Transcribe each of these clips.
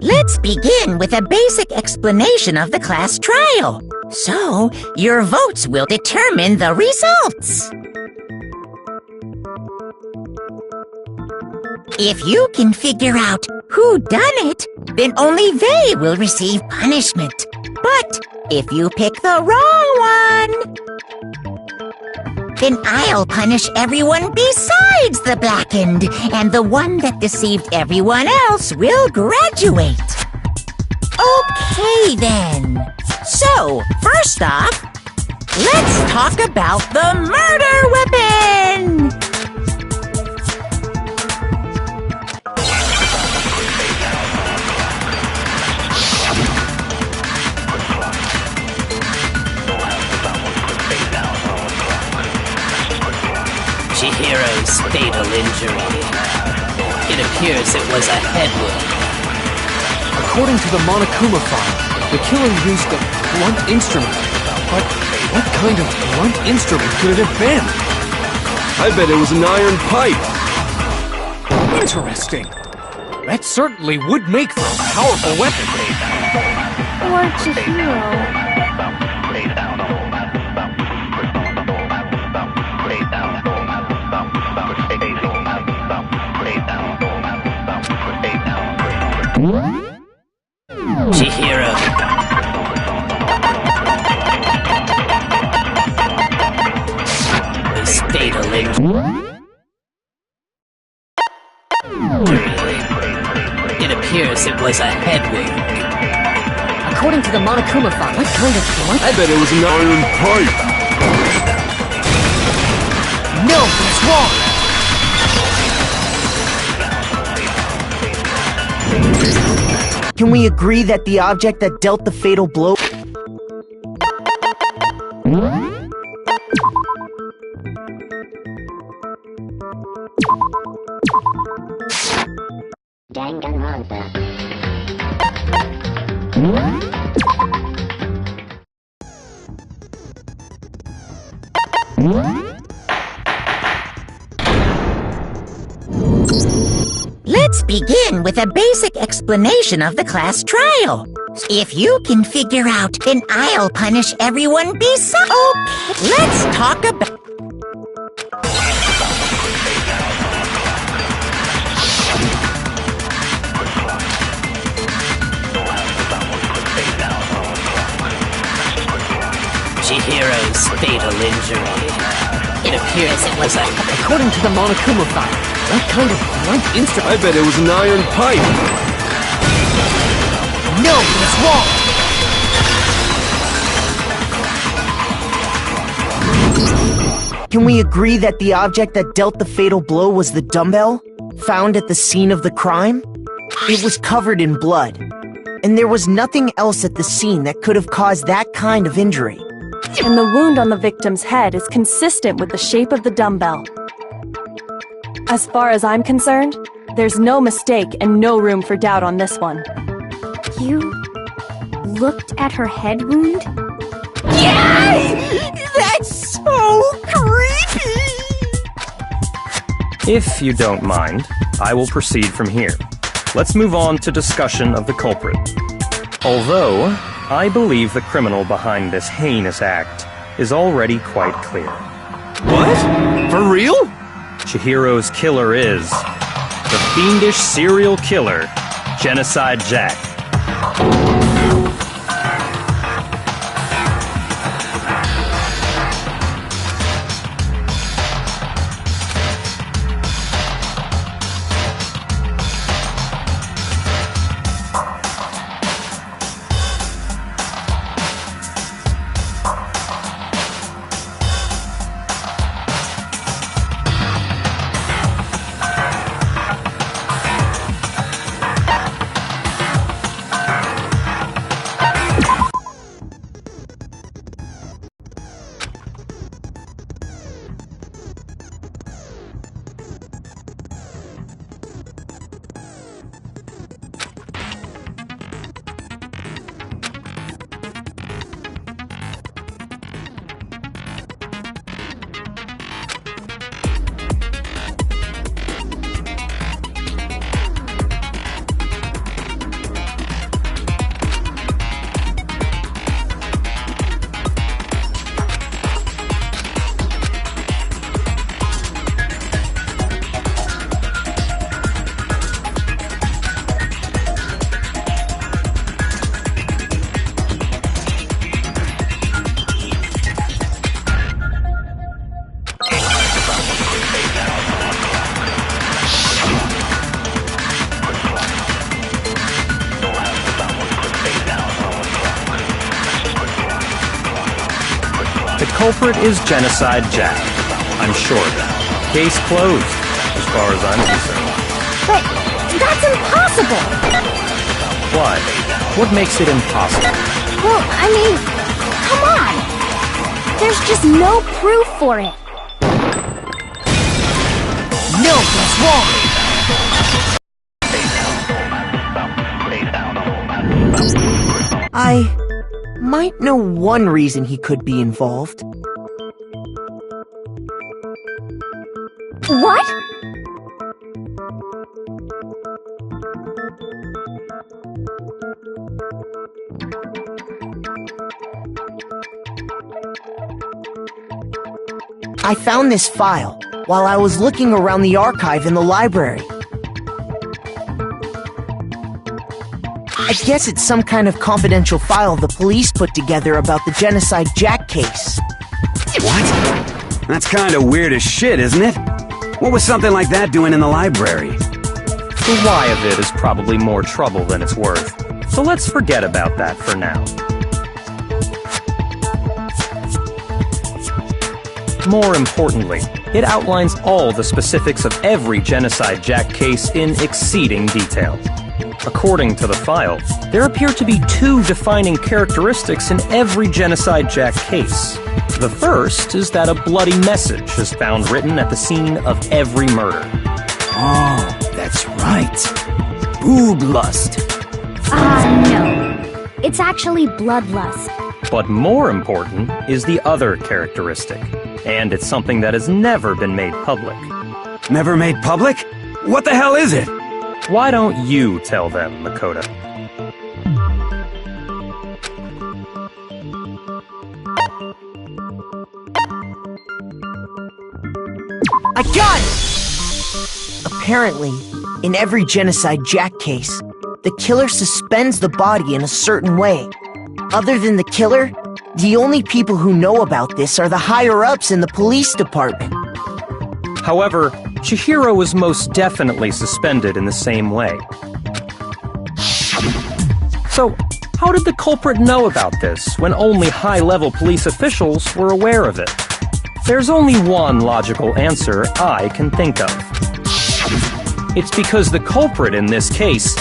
Let's begin with a basic explanation of the class trial. So, your votes will determine the results. If you can figure out who done it, then only they will receive punishment. But if you pick the wrong one, then I'll punish everyone besides the blackened, and the one that deceived everyone else will graduate. Okay, then. So, first off, let's talk about the murder weapon! Chihiro's fatal injury. It appears it was a head wound. According to the Monokuma file, the killer used a blunt instrument. But what kind of blunt instrument could it have been? I bet it was an iron pipe. Interesting. That certainly would make for a powerful weapon. Or Chihiro. Chihiro. His fatal injury. It appears it was a head wound. According to the Monokuma file, what kind of blunt? I bet it was an iron pipe. No, that's wrong. Can we agree that the object that dealt the fatal blow... Danganronpa. Let's begin with a basic explanation of the class trial. If you can figure out, then I'll punish everyone besides... Okay, let's talk about... Chihiro's fatal injury. It appears it was a... According to the Monokuma file, what kind of blunt instrument? I bet it was an iron pipe. No, that's wrong. Can we agree that the object that dealt the fatal blow was the dumbbell, found at the scene of the crime? It was covered in blood, and there was nothing else at the scene that could have caused that kind of injury. And the wound on the victim's head is consistent with the shape of the dumbbell. As far as I'm concerned, there's no mistake and no room for doubt on this one. You looked at her head wound? Yay! That's so creepy! If you don't mind, I will proceed from here. Let's move on to discussion of the culprit. Although, I believe the criminal behind this heinous act is already quite clear. What? For real? Chihiro's killer is the fiendish serial killer, Genocide Jack. culprit is Genocide Jack. I'm sure of that. Case closed, as far as I'm concerned. But that's impossible! Why? What makes it impossible? Well, I mean, come on! There's just no proof for it. No, that's wrong! I might know one reason he could be involved. What? I found this file while I was looking around the archive in the library. I guess it's some kind of confidential file the police put together about the Genocide Jack case. What? That's kinda weird as shit, isn't it? What was something like that doing in the library? The why of it is probably more trouble than it's worth. So let's forget about that for now. More importantly, it outlines all the specifics of every Genocide Jack case in exceeding detail. According to the file, there appear to be two defining characteristics in every Genocide Jack case. The first is that a bloody message is found written at the scene of every murder. Oh, that's right. Boob lust. No. It's actually bloodlust. But more important is the other characteristic, and it's something that has never been made public. Never made public? What the hell is it? Why don't you tell them, Makoto? I got it! Apparently, in every Genocide Jack case, the killer suspends the body in a certain way. Other than the killer, the only people who know about this are the higher-ups in the police department. However, Chihiro was most definitely suspended in the same way. So, how did the culprit know about this when only high-level police officials were aware of it? There's only one logical answer I can think of. It's because the culprit in this case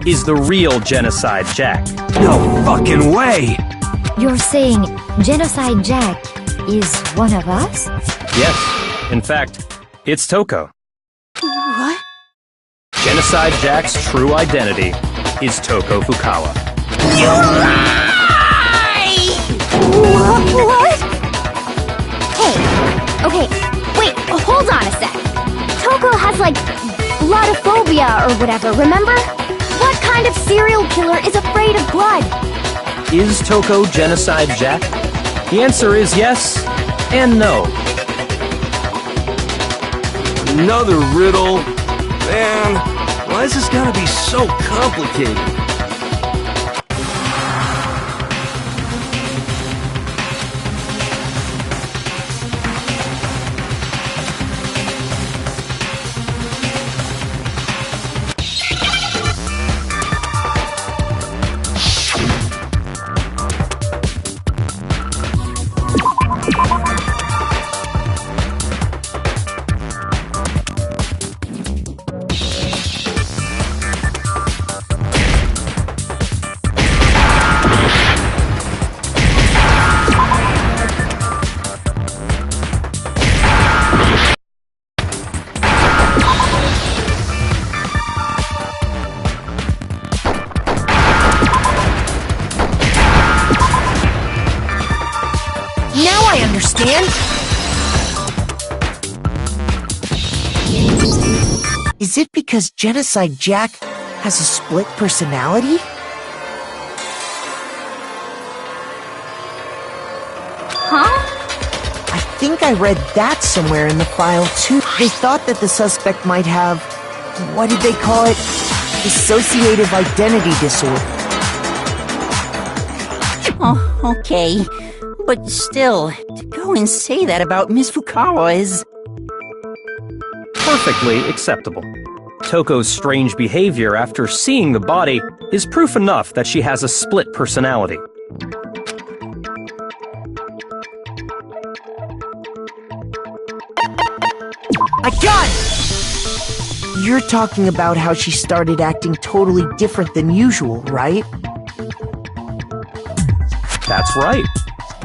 is the real Genocide Jack. No fucking way! You're saying Genocide Jack is one of us? Yes, in fact, it's Toko. What? Genocide Jack's true identity is Toko Fukawa. You lie! What? Hey, okay, wait, hold on a sec. Toko has, like, bloodophobia or whatever, remember? What kind of serial killer is afraid of blood? Is Toko Genocide Jack? The answer is yes and no. Another riddle? Man, why is this gotta be so complicated? Now I understand! Is it because Genocide Jack has a split personality? Huh? I think I read that somewhere in the file too. They thought that the suspect might have, what did they call it? Dissociative identity disorder. Oh, okay. But still, to go and say that about Miss Fukawa is... Perfectly acceptable. Toko's strange behavior after seeing the body is proof enough that she has a split personality. My gun! You're talking about how she started acting totally different than usual, right? That's right.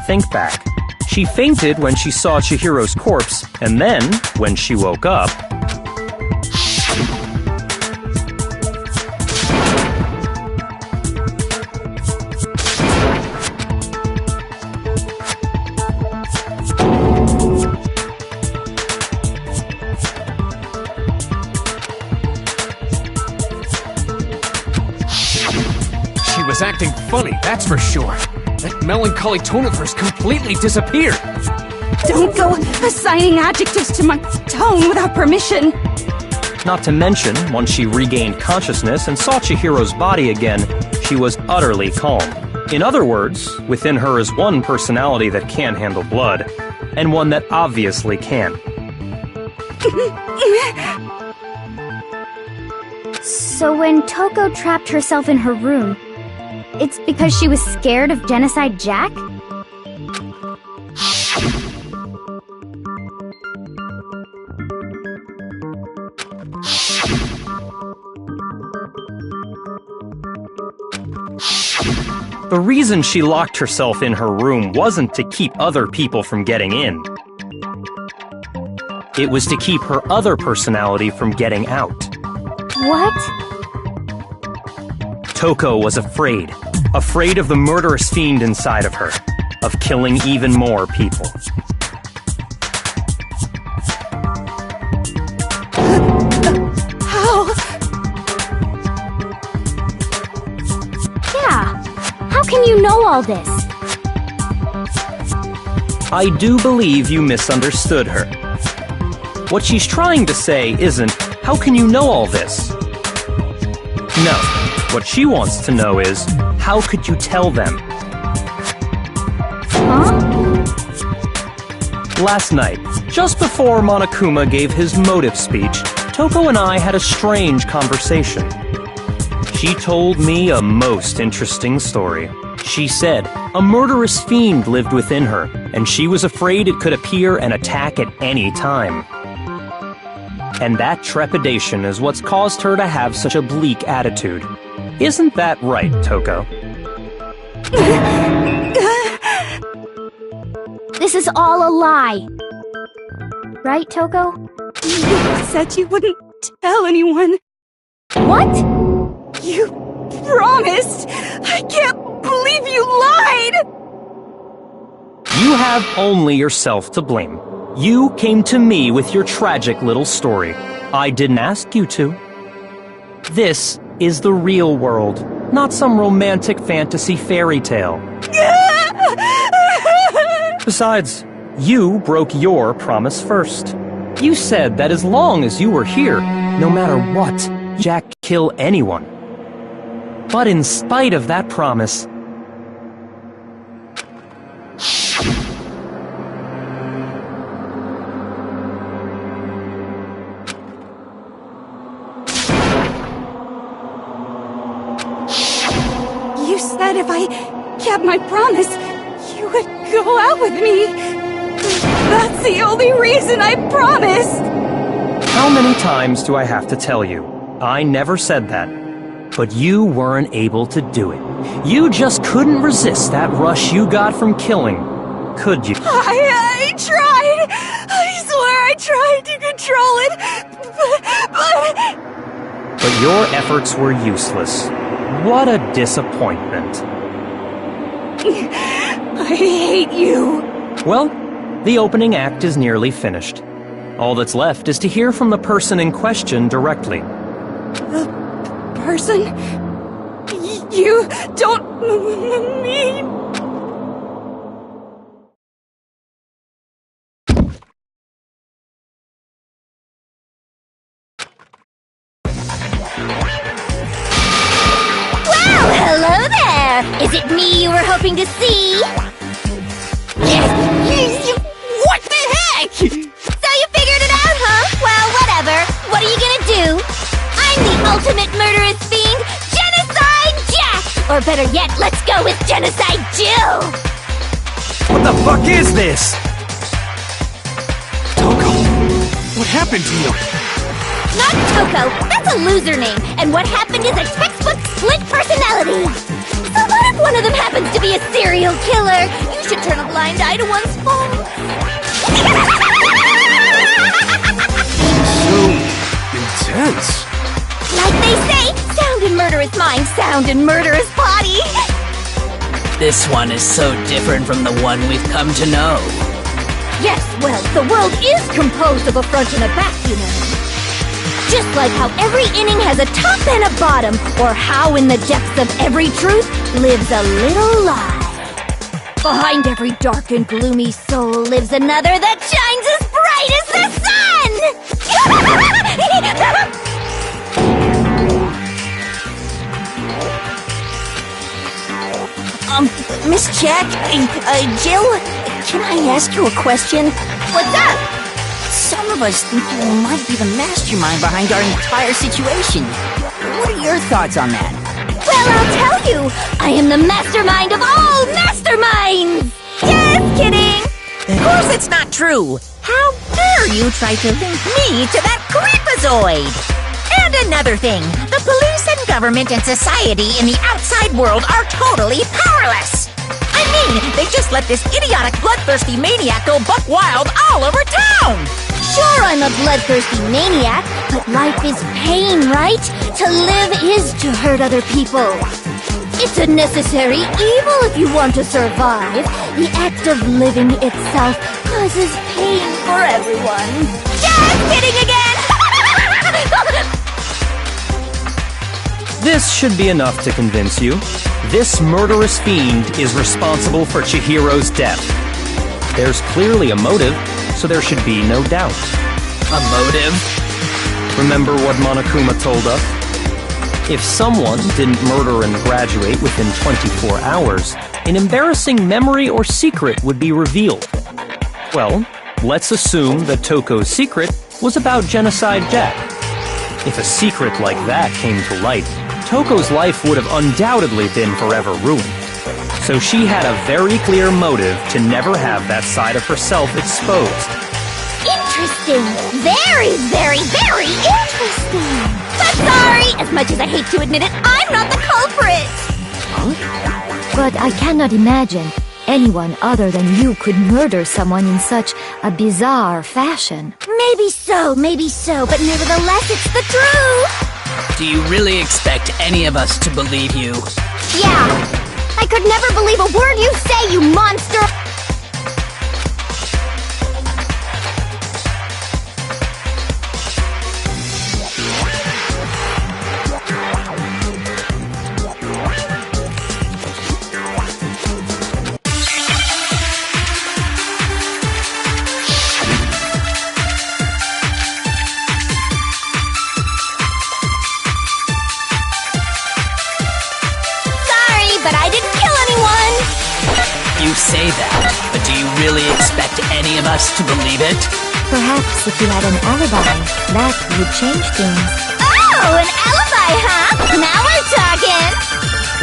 Think back. She fainted when she saw Chihiro's corpse, and then, when she woke up... She was acting funny, that's for sure. That melancholy tone of hers completely disappeared. Don't go assigning adjectives to my tone without permission. Not to mention, once she regained consciousness and saw Chihiro's body again, she was utterly calm. In other words, within her is one personality that can handle blood, and one that obviously can't. So when Toko trapped herself in her room, it's because she was scared of Genocide Jack? The reason she locked herself in her room wasn't to keep other people from getting in. It was to keep her other personality from getting out. What? Toko was afraid. Afraid of the murderous fiend inside of her. Of killing even more people. How? Yeah. How can you know all this? I do believe you misunderstood her. What she's trying to say isn't, how can you know all this? No. What she wants to know is, how could you tell them? Huh? Last night, just before Monokuma gave his motive speech, Toko and I had a strange conversation. She told me a most interesting story. She said a murderous fiend lived within her, and she was afraid it could appear and attack at any time. And that trepidation is what's caused her to have such a bleak attitude. Isn't that right, Toko? This is all a lie. Right, Toko? You said you wouldn't tell anyone. What? You promised! I can't believe you lied! You have only yourself to blame. You came to me with your tragic little story. I didn't ask you to. This is the real world, not some romantic fantasy fairy tale. Besides, you broke your promise first. You said that as long as you were here, no matter what, Jack kill anyone. But in spite of that promise, You said if I kept my promise, you would go out with me. That's the only reason I promised. how many times do I have to tell you? I never said that. But you weren't able to do it. You just couldn't resist that rush you got from killing, could you? I tried. I swear I tried to control it. But your efforts were useless. What a disappointment. I hate you. Well, the opening act is nearly finished. All that's left is to hear from the person in question directly. The person? You don't mean... Well, hello there! Is it me you were hoping to see? What the heck? So you figured it out, huh? Well, whatever. What are you gonna do? I'm the ultimate murderous fiend, Genocide Jack! Or better yet, let's go with Genocide Jill! What the fuck is this? Toko, What happened to you? Not Toko! That's a loser name! And what happened is a textbook split personality! So what if one of them happens to be a serial killer? You should turn a blind eye to one's faults. So intense. Like they say, sound in murderous mind, sound in murderous body! This one is so different from the one we've come to know. Yes, well, the world is composed of a front and a back, you know. Just like how every inning has a top and a bottom, or how in the depths of every truth lives a little lie. Behind every dark and gloomy soul lives another that shines as bright as the sun! Miss Jack, Jill, can I ask you a question? What's up? Some of us think you might be the mastermind behind our entire situation. What are your thoughts on that? Well, I'll tell you! I am the mastermind of all masterminds! Just kidding! Of course it's not true! How dare you try to link me to that creepazoid! And another thing, the police and government and society in the outside world are totally powerless! I mean, they just let this idiotic bloodthirsty maniac go buck wild all over town! Sure, I'm a bloodthirsty maniac, but life is pain, right? To live is to hurt other people. It's a necessary evil if you want to survive. The act of living itself causes pain for everyone. Just kidding again! This should be enough to convince you. This murderous fiend is responsible for Chihiro's death. There's clearly a motive, so there should be no doubt. A motive? Remember what Monokuma told us? If someone didn't murder and graduate within 24 hours, an embarrassing memory or secret would be revealed. Well, let's assume that Toko's secret was about Genocide Jack. If a secret like that came to light, Toko's life would have undoubtedly been forever ruined. So she had a very clear motive to never have that side of herself exposed. Interesting. Very, very, very interesting. But sorry, as much as I hate to admit it, I'm not the culprit. But I cannot imagine anyone other than you could murder someone in such a bizarre fashion. Maybe so, but nevertheless, it's the truth. Do you really expect any of us to believe you? Yeah. I could never believe a word you say, you monster! But I didn't kill anyone! You say that, but do you really expect any of us to believe it? Perhaps if you had an alibi, that would change things. Oh, an alibi, huh? Now we're talking!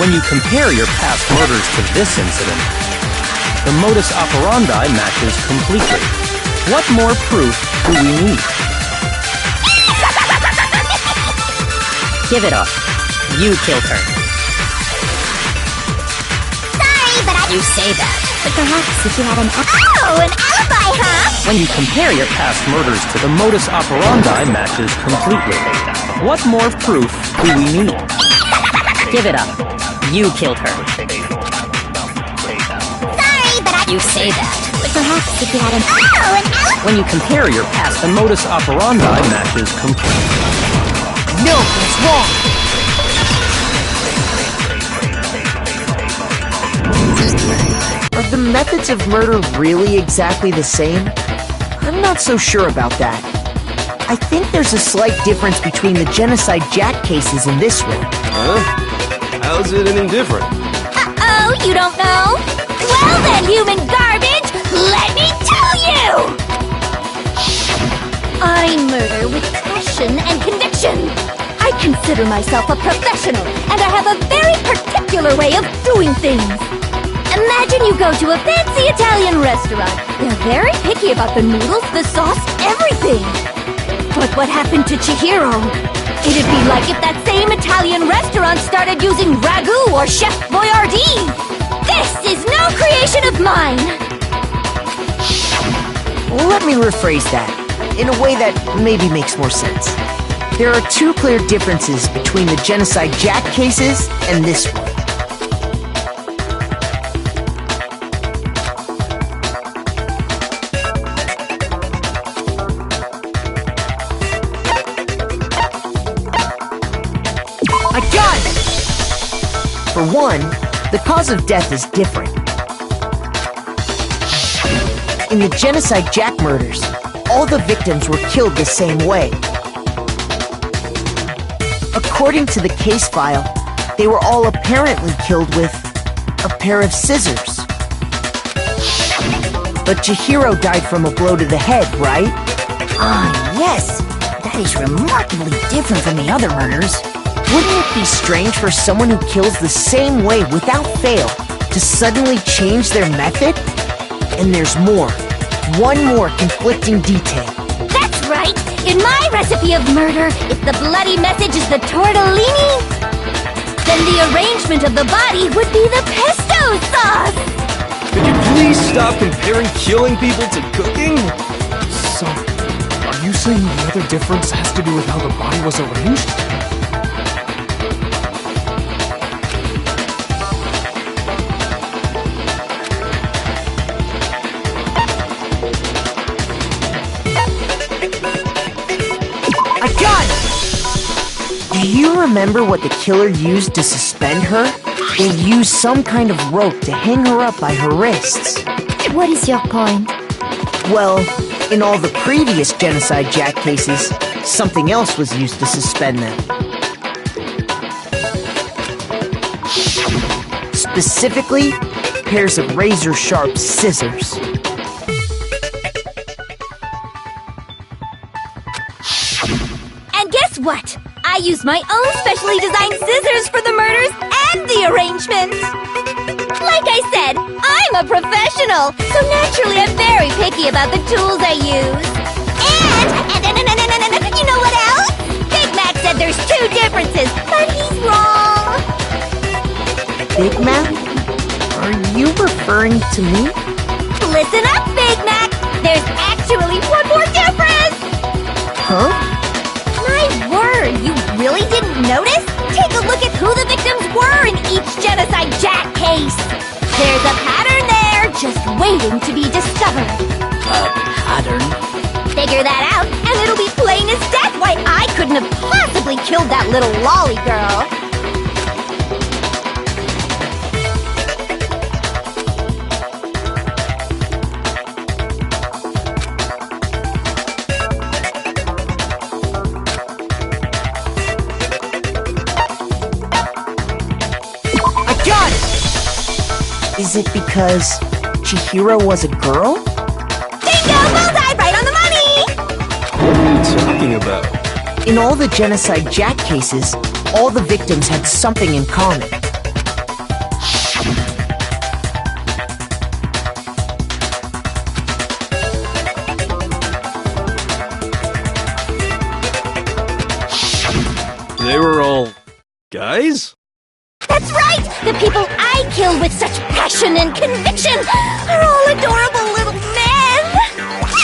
When you compare your past murders to this incident, the modus operandi matches completely. What more proof do we need? Give it up. You killed her. You say that. But perhaps if you had an Oh, an alibi, huh? When you compare your past murders to the modus operandi matches completely. What more proof do we need? Give it up. You killed her. Sorry, but You say that. But perhaps if you had an Oh, an alibi! When you compare your past, the modus operandi matches completely. No, that's wrong! Are the methods of murder really exactly the same? I'm not so sure about that. I think there's a slight difference between the Genocide Jack cases and this one. Huh? How's it any different? Uh-oh, you don't know? Well then, human garbage, let me tell you! I murder with passion and conviction. I consider myself a professional, and I have a very particular way of doing things. Imagine you go to a fancy Italian restaurant. They're very picky about the noodles, the sauce, everything. But what happened to Chihiro? It'd be like if that same Italian restaurant started using ragu or Chef Boyardee. This is no creation of mine! Let me rephrase that, in a way that maybe makes more sense. There are two clear differences between the Genocide Jack cases and this one. I got it! For one, the cause of death is different. In the Genocide Jack murders, all the victims were killed the same way. According to the case file, they were all apparently killed with a pair of scissors. But Chihiro died from a blow to the head, right? Ah, yes. That is remarkably different from the other murders. Wouldn't it be strange for someone who kills the same way without fail to suddenly change their method? And there's more. One more conflicting detail. That's right! In my recipe of murder, if the bloody message is the tortellini, then the arrangement of the body would be the pesto sauce! Could you please stop comparing killing people to cooking? So, are you saying the other difference has to do with how the body was arranged? Do you remember what the killer used to suspend her? They used some kind of rope to hang her up by her wrists. What is your point? Well, in all the previous Genocide Jack cases, something else was used to suspend them. Specifically, pairs of razor-sharp scissors. And guess what? I used my own specially designed scissors for the murders and the arrangements! Like I said, I'm a professional, so naturally I'm very picky about the tools I use. And you know what else? Big Mac said there's two differences, but he's wrong! Big Mac? Are you referring to me? Listen up, Big Mac! There's actually one more difference! Huh? My word, you really didn't notice? Take a look at who the victims were in each Genocide Jack case. There's a pattern there, just waiting to be discovered. A pattern? Figure that out, and it'll be plain as death why I couldn't have possibly killed that little lolly girl. Is it because Chihiro was a girl? Bingo! Bullseye! Right on the money! What are you talking about? In all the Genocide Jack cases, all the victims had something in common. They were all guys? That's right! The people I kill with such passion and conviction are all adorable little men!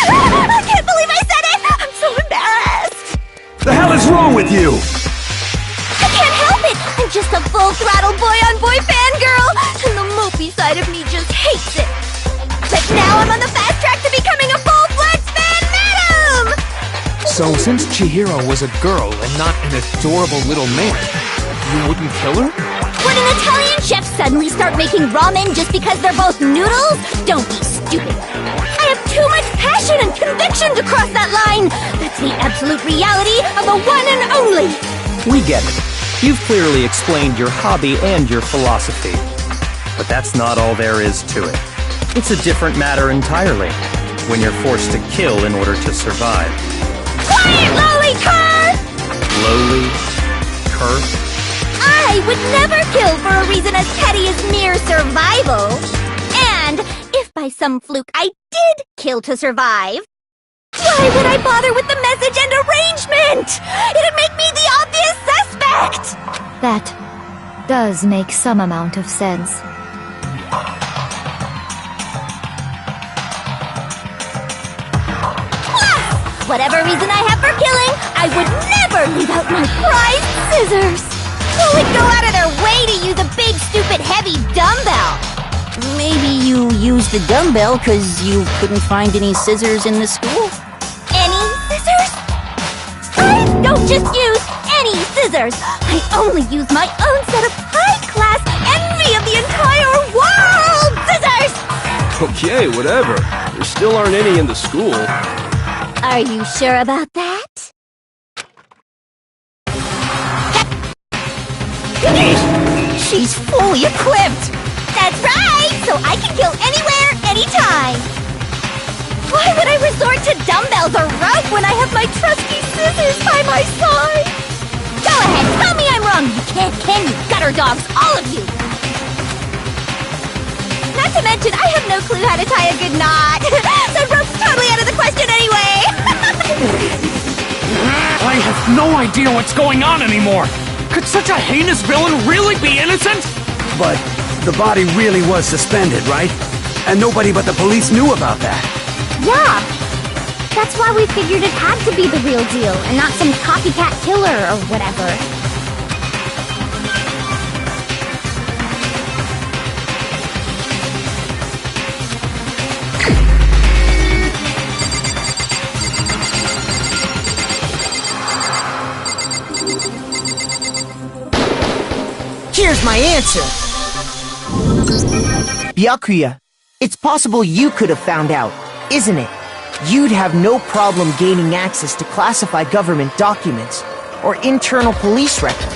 I can't believe I said it! I'm so embarrassed! The hell is wrong with you? I can't help it! I'm just a full-throttle boy-on-boy fangirl, and the mopey side of me just hates it. But now I'm on the fast track to becoming a full-fledged fan madam! So, since Chihiro was a girl and not an adorable little man, you wouldn't kill her? Would an Italian chef suddenly start making ramen just because they're both noodles? Don't be stupid. I have too much passion and conviction to cross that line. That's the absolute reality of the one and only. We get it. You've clearly explained your hobby and your philosophy. But that's not all there is to it. It's a different matter entirely, when you're forced to kill in order to survive. Quiet, lowly cur! Lowly? Cur? I would never kill for a reason as petty as mere survival. And if by some fluke I did kill to survive, Why would I bother with the message and arrangement? It'd make me the obvious suspect! That does make some amount of sense. Whatever reason I have for killing, I would never leave out my prized scissors! Who would go out of their way to use a big, stupid, heavy dumbbell? Maybe you used the dumbbell because you couldn't find any scissors in the school? Any scissors? I don't just use any scissors! I only use my own set of high-class, envy of the entire world scissors! Okay, whatever. There still aren't any in the school. Are you sure about that? She's fully equipped! That's right! So I can kill anywhere, anytime! Why would I resort to dumbbells or rope when I have my trusty scissors by my side? Go ahead, tell me I'm wrong, you can you gutter dogs, all of you! Not to mention, I have no clue how to tie a good knot. So rope's totally out of the question anyway! I have no idea what's going on anymore! Could such a heinous villain really be innocent? But the body really was suspended, right? And nobody but the police knew about that. Yeah! That's why we figured it had to be the real deal, and not some copycat killer or whatever. Here's my answer! Byakuya, it's possible you could have found out, isn't it? You'd have no problem gaining access to classified government documents or internal police records.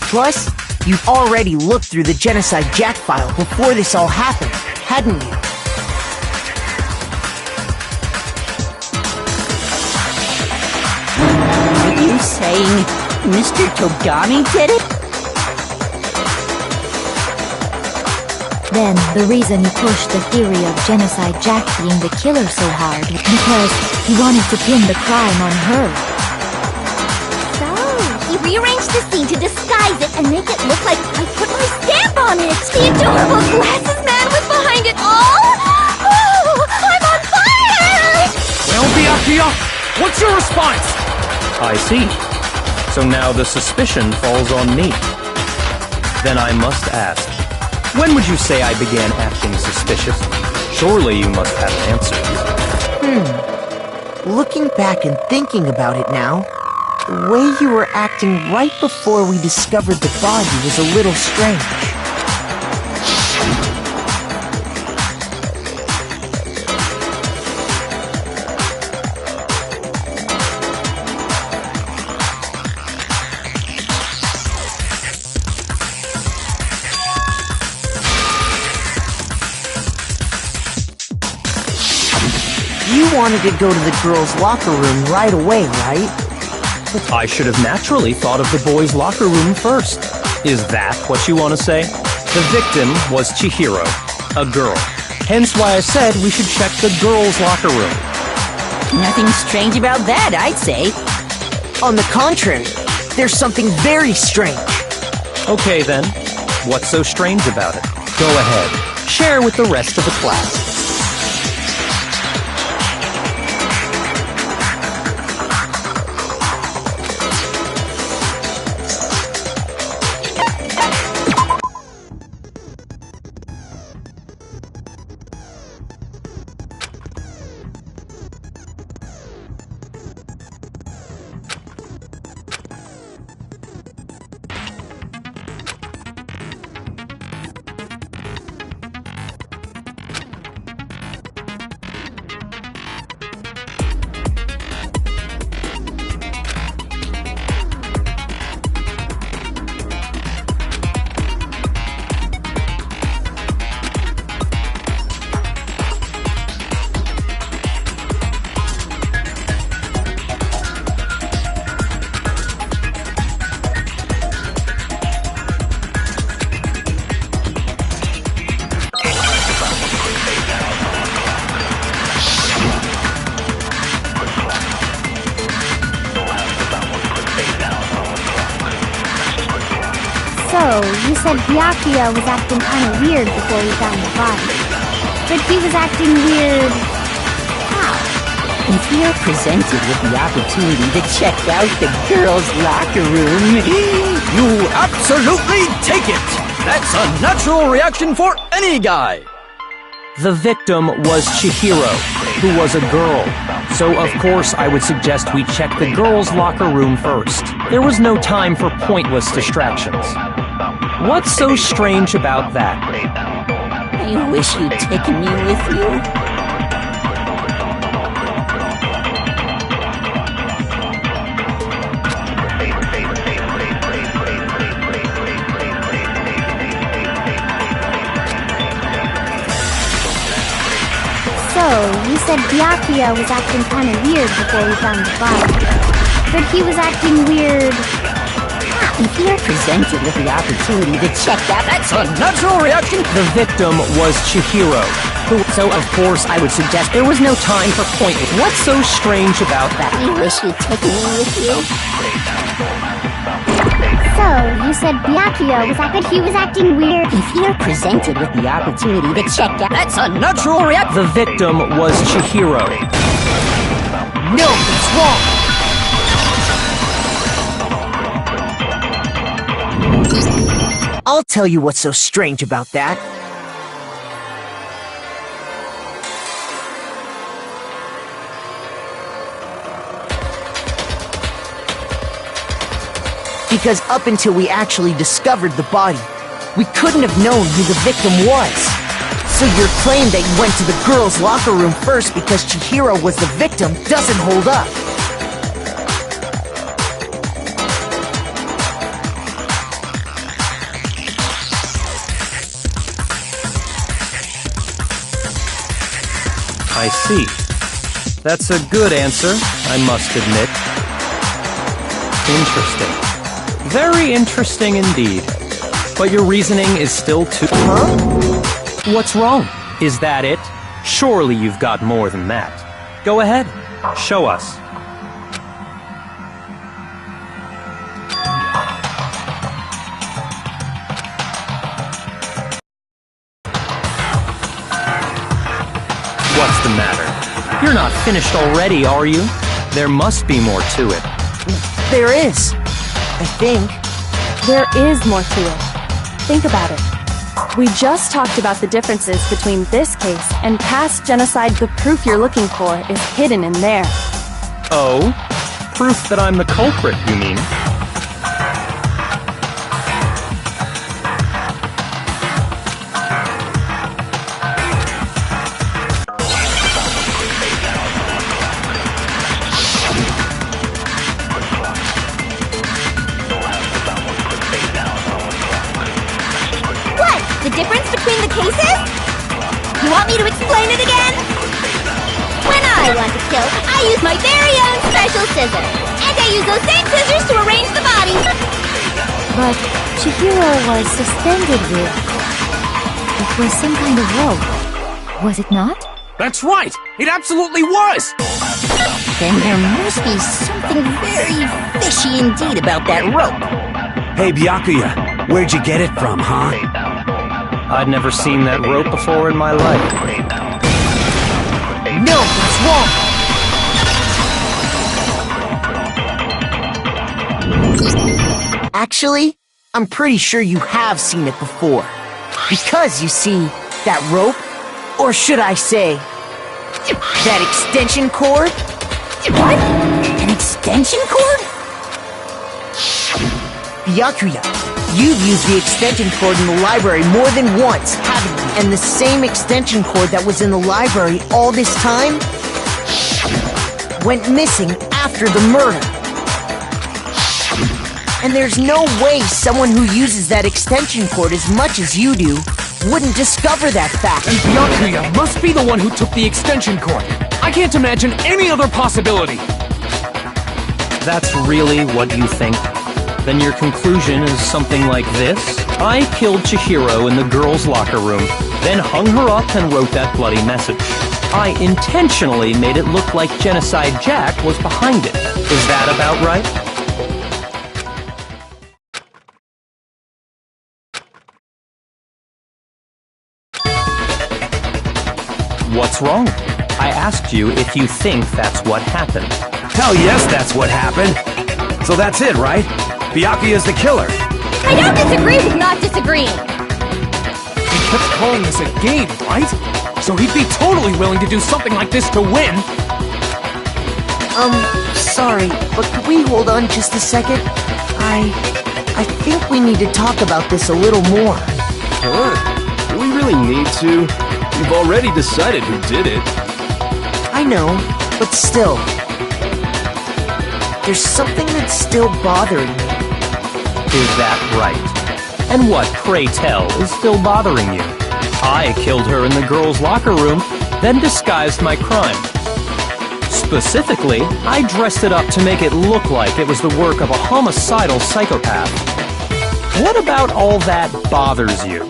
Plus, you've already looked through the Genocide Jack file before this all happened, hadn't you? Are you saying Mr. Togami did it? Then, the reason he pushed the theory of Genocide Jack being the killer so hard was because he wanted to pin the crime on her. He rearranged the scene to disguise it and make it look like I put my stamp on it! The adorable glasses man was behind it all! Oh, I'm on fire! Well, Byakuya, what's your response? I see. So now the suspicion falls on me. Then I must ask, when would you say I began acting suspicious? Surely you must have an answer. Looking back and thinking about it now, the way you were acting right before we discovered the body was a little strange. You wanted to go to the girls' locker room right away, right? I should have naturally thought of the boys' locker room first. Is that what you want to say? The victim was Chihiro, a girl. Hence why I said we should check the girls' locker room. Nothing strange about that, I'd say. On the contrary, there's something very strange. Okay then, what's so strange about it? Go ahead, share with the rest of the class. So, you said Byakuya was acting kinda weird before we found the body. But he was acting weird... how? If you're presented with the opportunity to check out the girls' locker room, you absolutely take it! That's a natural reaction for any guy! The victim was Chihiro, who was a girl. So of course I would suggest we check the girls' locker room first. There was no time for pointless distractions. What's so strange about that? I wish you'd taken me with you. So, you said Byakuya was acting kinda weird before we found the body. But he was acting weird... how? If you're presented with the opportunity to check out... That's a natural reaction! The victim was Chihiro, so of course I would suggest there was no time for pointless. What's so strange about that? I wish you'd taken me with you. So, you said Byakuya was acting... but he was acting weird... If you're presented with the opportunity to check out... That's a natural reaction! The victim was Chihiro. No, it's wrong! I'll tell you what's so strange about that. Because up until we actually discovered the body, we couldn't have known who the victim was. So your claim that you went to the girls' locker room first because Chihiro was the victim doesn't hold up. I see. That's a good answer, I must admit. Interesting. Very interesting indeed. But your reasoning is still too... Huh? What's wrong? Is that it? Surely you've got more than that. Go ahead. Show us. What's the matter? You're not finished already, are you? There must be more to it. There is. I think. There is more to it. Think about it. We just talked about the differences between this case and past genocide. The proof you're looking for is hidden in there. Oh? Proof that I'm the culprit, you mean? The difference between the cases? You want me to explain it again? When I want to kill, I use my very own special scissors. And I use those same scissors to arrange the bodies. But Chihiro was suspended with... It was some kind of rope. Was it not? That's right! It absolutely was! Then there must be something very fishy indeed about that rope. Hey, Byakuya, where'd you get it from, huh? I'd never seen that rope before in my life. No, that's wrong! Actually, I'm pretty sure you have seen it before. Because, you see, that rope, or should I say, that extension cord? What? An extension cord? Byakuya, you've used the extension cord in the library more than once, haven't you? And the same extension cord that was in the library all this time went missing after the murder. And there's no way someone who uses that extension cord as much as you do wouldn't discover that fact. And Byakuya must be the one who took the extension cord. I can't imagine any other possibility. That's really what you think? Then your conclusion is something like this? I killed Chihiro in the girls' locker room, then hung her up and wrote that bloody message. I intentionally made it look like Genocide Jack was behind it. Is that about right? What's wrong? I asked you if you think that's what happened. Hell yes, that's what happened. So that's it, right? Byakuya's the killer. I don't disagree with not disagreeing. He kept calling this a game, right? So he'd be totally willing to do something like this to win. Sorry, but could we hold on just a second? I think we need to talk about this a little more. Huh? Do we really need to? You've already decided who did it. I know, but still. There's something that's still bothering me. Is that right? And what, pray tell, is still bothering you? I killed her in the girls' locker room, then disguised my crime. Specifically, I dressed it up to make it look like it was the work of a homicidal psychopath. What about all that bothers you?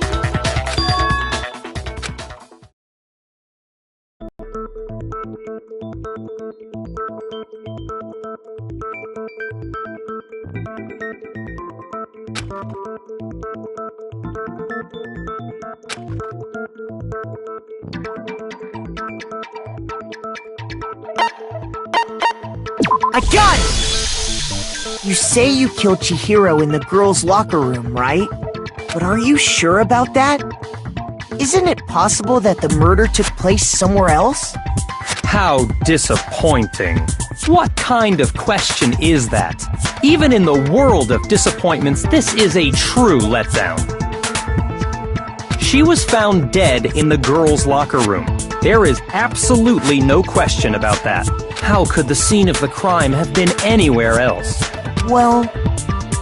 I got it! You say you killed Chihiro in the girls' locker room, right? But are you sure about that? Isn't it possible that the murder took place somewhere else? How disappointing. What kind of question is that? Even in the world of disappointments, this is a true letdown. She was found dead in the girls' locker room. There is absolutely no question about that. How could the scene of the crime have been anywhere else? Well,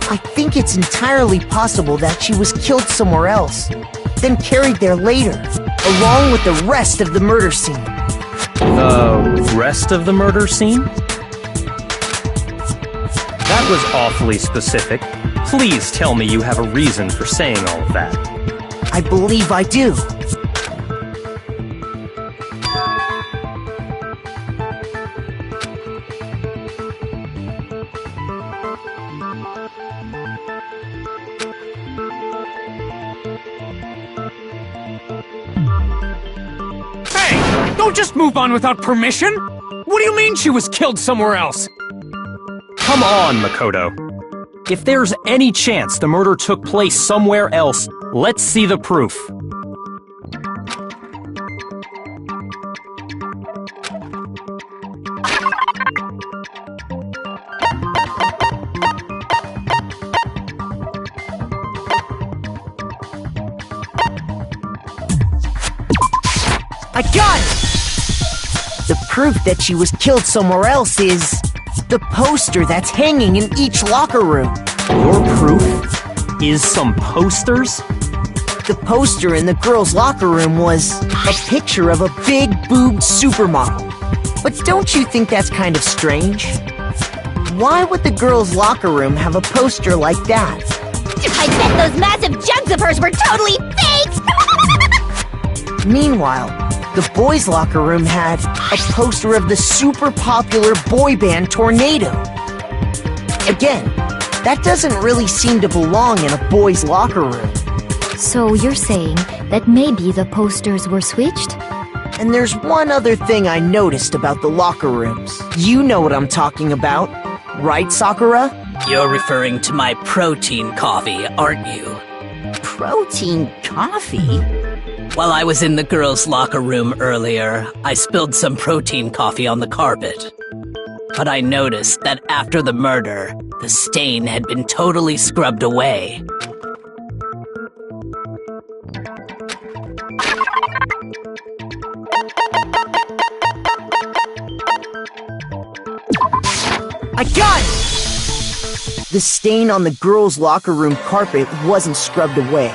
I think it's entirely possible that she was killed somewhere else, then carried there later, along with the rest of the murder scene. The rest of the murder scene? That was awfully specific. Please tell me you have a reason for saying all of that. I believe I do. Don't just move on without permission! What do you mean she was killed somewhere else? Come on, Makoto. If there's any chance the murder took place somewhere else, let's see the proof. I got it! The proof that she was killed somewhere else is the poster that's hanging in each locker room. Your proof is some posters? The poster in the girls' locker room was a picture of a big-boobed supermodel. But don't you think that's kind of strange? Why would the girls' locker room have a poster like that? I bet those massive jugs of hers were totally fake! Meanwhile, the boys' locker room had a poster of the super popular boy band Tornado. Again, that doesn't really seem to belong in a boys' locker room. So you're saying that maybe the posters were switched? And there's one other thing I noticed about the locker rooms. You know what I'm talking about, right, Sakura? You're referring to my protein coffee, aren't you? Protein coffee? While I was in the girls' locker room earlier, I spilled some protein coffee on the carpet. But I noticed that after the murder, the stain had been totally scrubbed away. I got it! The stain on the girls' locker room carpet wasn't scrubbed away.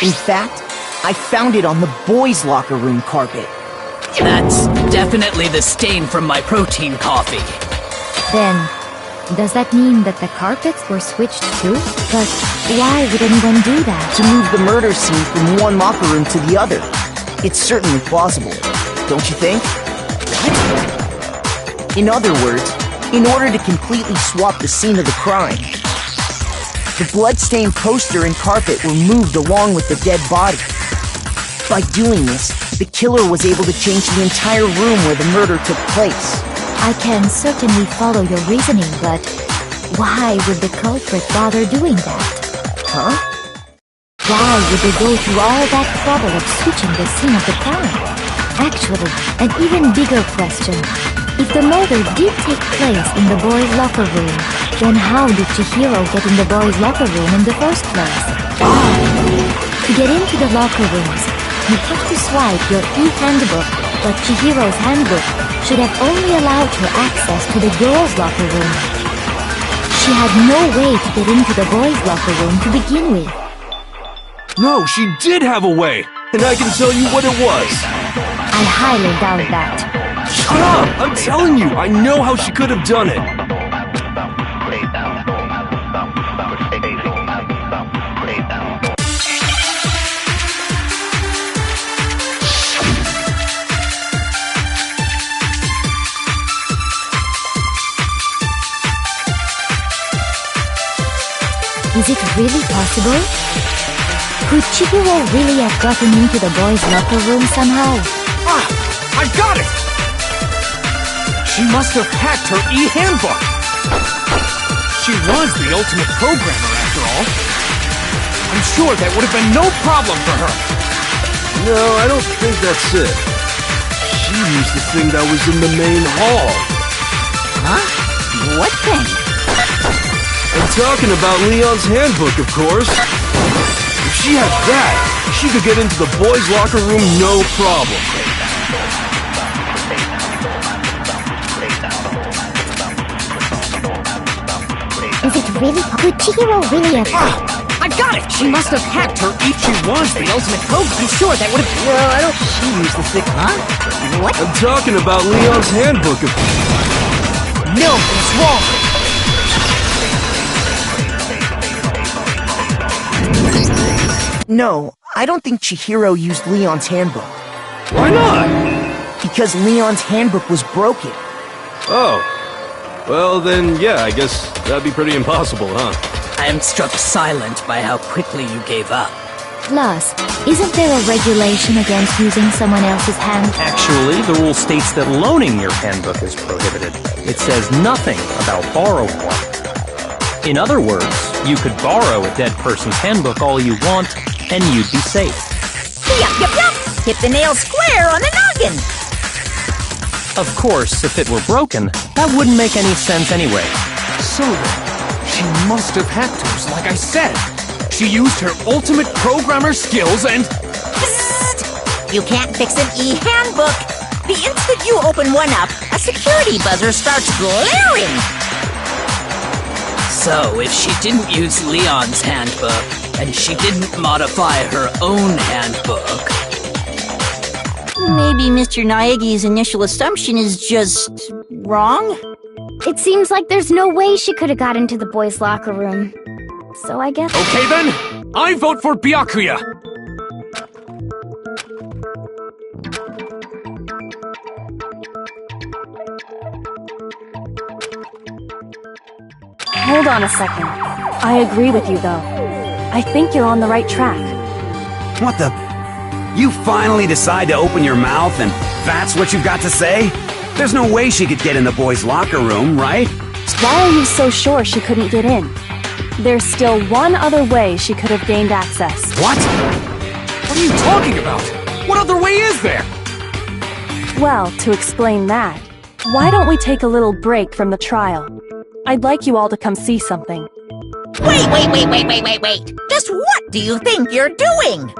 In fact, I found it on the boys' locker room carpet. That's definitely the stain from my protein coffee. Then, does that mean that the carpets were switched too? But why would anyone do that? To move the murder scene from one locker room to the other. It's certainly plausible, don't you think? What? In other words, in order to completely swap the scene of the crime, the bloodstained poster and carpet were moved along with the dead body. By doing this, the killer was able to change the entire room where the murder took place. I can certainly follow your reasoning, but why would the culprit bother doing that? Huh? Why would they go through all that trouble of switching the scene of the crime? Actually, an even bigger question. If the murder did take place in the boys' locker room, then how did Chihiro get in the boys' locker room in the first place? To get into the locker rooms, you have to swipe your e-handbook, but Chihiro's handbook should have only allowed her access to the girls' locker room. She had no way to get into the boys' locker room to begin with. No, she did have a way, and I can tell you what it was. I highly doubt that. Shut up! I'm telling you, I know how she could have done it. Is it really possible? Could Chihiro really have gotten into the boys' locker room somehow? Ah! I got it! She must have hacked her e-handbook! She was the ultimate programmer, after all. I'm sure that would have been no problem for her. No, I don't think that's it. She used the thing that was in the main hall. Huh? What thing? I'm talking about Leon's handbook, of course. If she had that, she could get into the boys' locker room no problem. Is it really? Could Chihiro really have... I got it! She must have hacked her e... She was the ultimate program. I'm sure that would have... Well, I don't... She used the thing... Huh? What? I'm talking about Leon's handbook, of No, it's wrong! No, I don't think Chihiro used Leon's handbook. Why not? Because Leon's handbook was broken. Oh. Well, then, yeah, I guess that'd be pretty impossible, huh? I am struck silent by how quickly you gave up. Plus, isn't there a regulation against using someone else's hand? Actually, the rule states that loaning your handbook is prohibited. It says nothing about borrowing one. In other words, you could borrow a dead person's handbook all you want, and you'd be safe. Yup, yup, yup! Hit the nail square on the noggin! Of course, if it were broken, that wouldn't make any sense anyway. So then, she must have hacked hers, like I said. She used her ultimate programmer skills and... Psst! You can't fix an e-handbook! The instant you open one up, a security buzzer starts glaring! So, if she didn't use Leon's handbook, and she didn't modify her own handbook... Maybe maybe Mr. Naegi's initial assumption is just wrong? It seems like there's no way she could have got into the boys' locker room. So I guess... Okay then, I vote for Byakuya! Hold on a second. I agree with you, though. I think you're on the right track. What the... You finally decide to open your mouth and that's what you've got to say? There's no way she could get in the boys' locker room, right? Why are you so sure she couldn't get in? There's still one other way she could have gained access. What? What are you talking about? What other way is there? Well, to explain that, why don't we take a little break from the trial? I'd like you all to come see something. Wait! Just what do you think you're doing?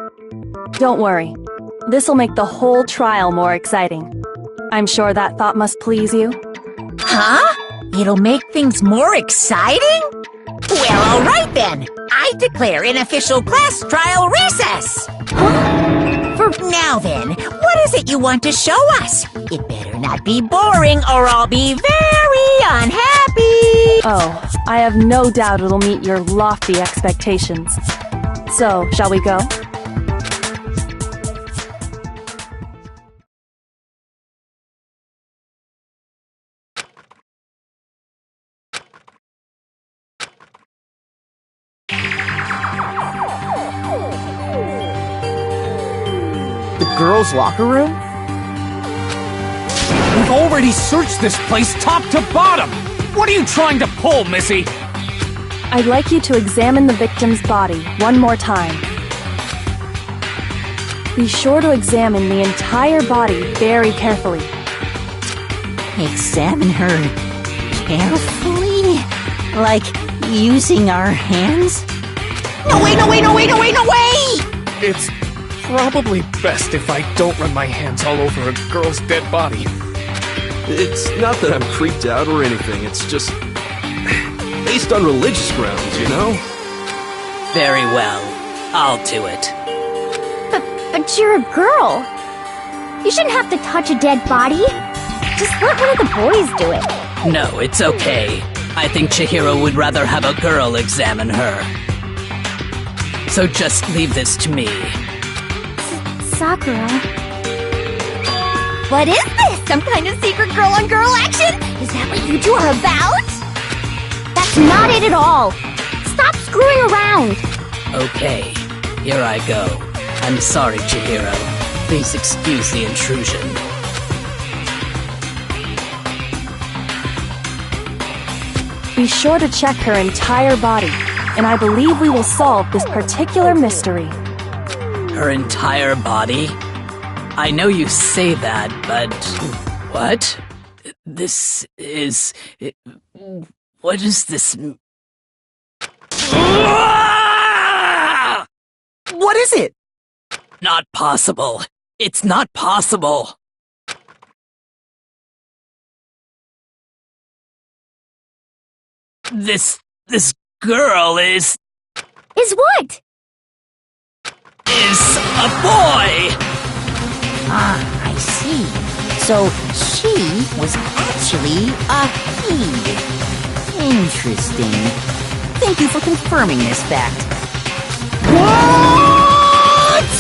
Don't worry. This'll make the whole trial more exciting. I'm sure that thought must please you. Huh? It'll make things more exciting? Well, alright then. I declare an official class trial recess. Now then, what is it you want to show us? It better not be boring or I'll be very unhappy. Oh, I have no doubt it'll meet your lofty expectations. So, shall we go? Girls' locker room? We've already searched this place top to bottom! What are you trying to pull, Missy? I'd like you to examine the victim's body one more time. Be sure to examine the entire body very carefully. Examine her carefully? Like using our hands? No way! It's probably best if I don't run my hands all over a girl's dead body. It's not that I'm creeped out or anything, it's just... based on religious grounds, you know? Very well. I'll do it. But you're a girl. You shouldn't have to touch a dead body. Just let one of the boys do it. No, it's okay. I think Chihiro would rather have a girl examine her. So just leave this to me. Sakura. What is this? Some kind of secret girl-on-girl action? Is that what you two are about? That's not it at all. Stop screwing around. Okay, here I go. I'm sorry, Chihiro. Please excuse the intrusion. Be sure to check her entire body, and I believe we will solve this particular mystery. Her entire body? I know you say that, but... What? This is... What is this... What is it? Not possible. It's not possible. This girl is... Is what? Is a boy! Ah, I see. So she was actually a he. Interesting. Thank you for confirming this fact. What?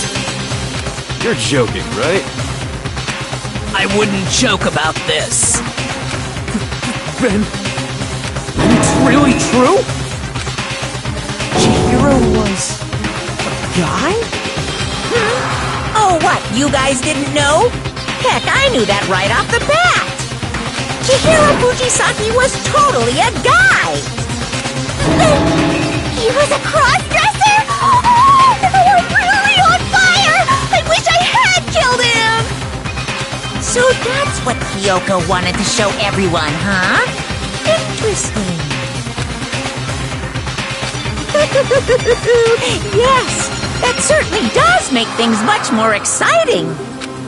You're joking, right? I wouldn't joke about this. Ben, it's really true? Chihiro was... a guy? Oh, what? You guys didn't know? Heck, I knew that right off the bat. Chihiro Fujisaki was totally a guy. He was a cross-dresser? Oh, you're really on fire! I wish I had killed him! So that's what Kyoko wanted to show everyone, huh? Interesting. Yes, that certainly does make things much more exciting.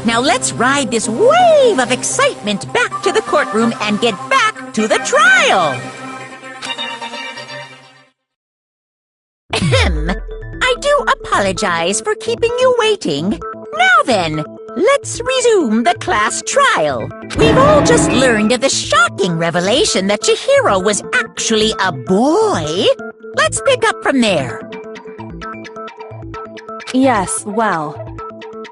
Now let's ride this wave of excitement back to the courtroom and get back to the trial. I do apologize for keeping you waiting. Now then, let's resume the class trial. We've all just learned of the shocking revelation that Chihiro was actually a boy. Let's pick up from there. Yes, well,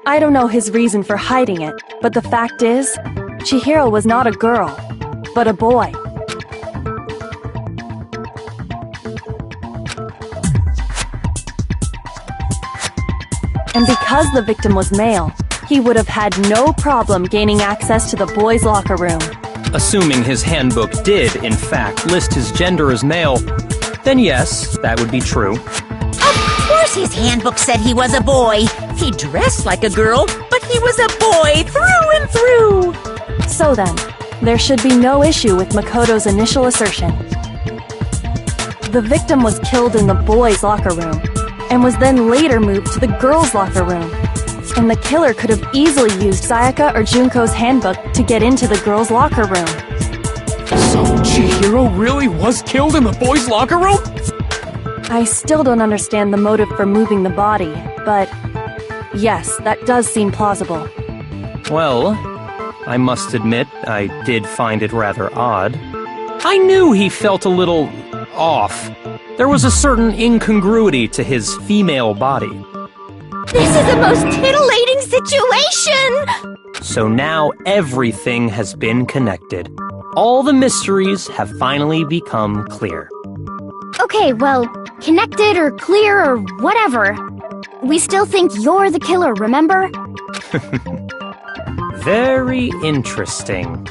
I don't know his reason for hiding it, but the fact is, Chihiro was not a girl, but a boy. And because the victim was male, he would have had no problem gaining access to the boys' locker room. Assuming his handbook did, in fact, list his gender as male, then yes, that would be true. Of course his handbook said he was a boy. He dressed like a girl, but he was a boy through and through. So then, there should be no issue with Makoto's initial assertion. The victim was killed in the boys' locker room, and was then later moved to the girls' locker room. And the killer could have easily used Sayaka or Junko's handbook to get into the girls' locker room. So Chihiro really was killed in the boys' locker room? I still don't understand the motive for moving the body, but yes, that does seem plausible. Well, I must admit, I did find it rather odd. I knew he felt a little off. There was a certain incongruity to his female body. This is the most titillating situation! So now everything has been connected. All the mysteries have finally become clear. Okay, well, connected or clear or whatever. We still think you're the killer, remember? Very interesting.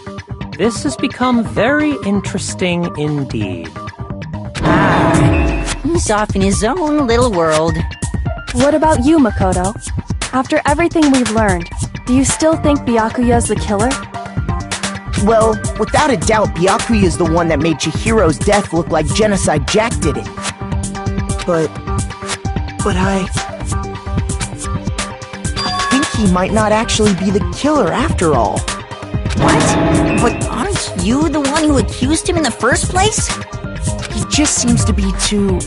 This has become very interesting indeed. He's off in his own little world. What about you, Makoto? After everything we've learned, do you still think Byakuya's the killer? Well, without a doubt, Byakuya is the one that made Chihiro's death look like Genocide Jack did it. But I think he might not actually be the killer after all. What? But aren't you the one who accused him in the first place? He just seems to be too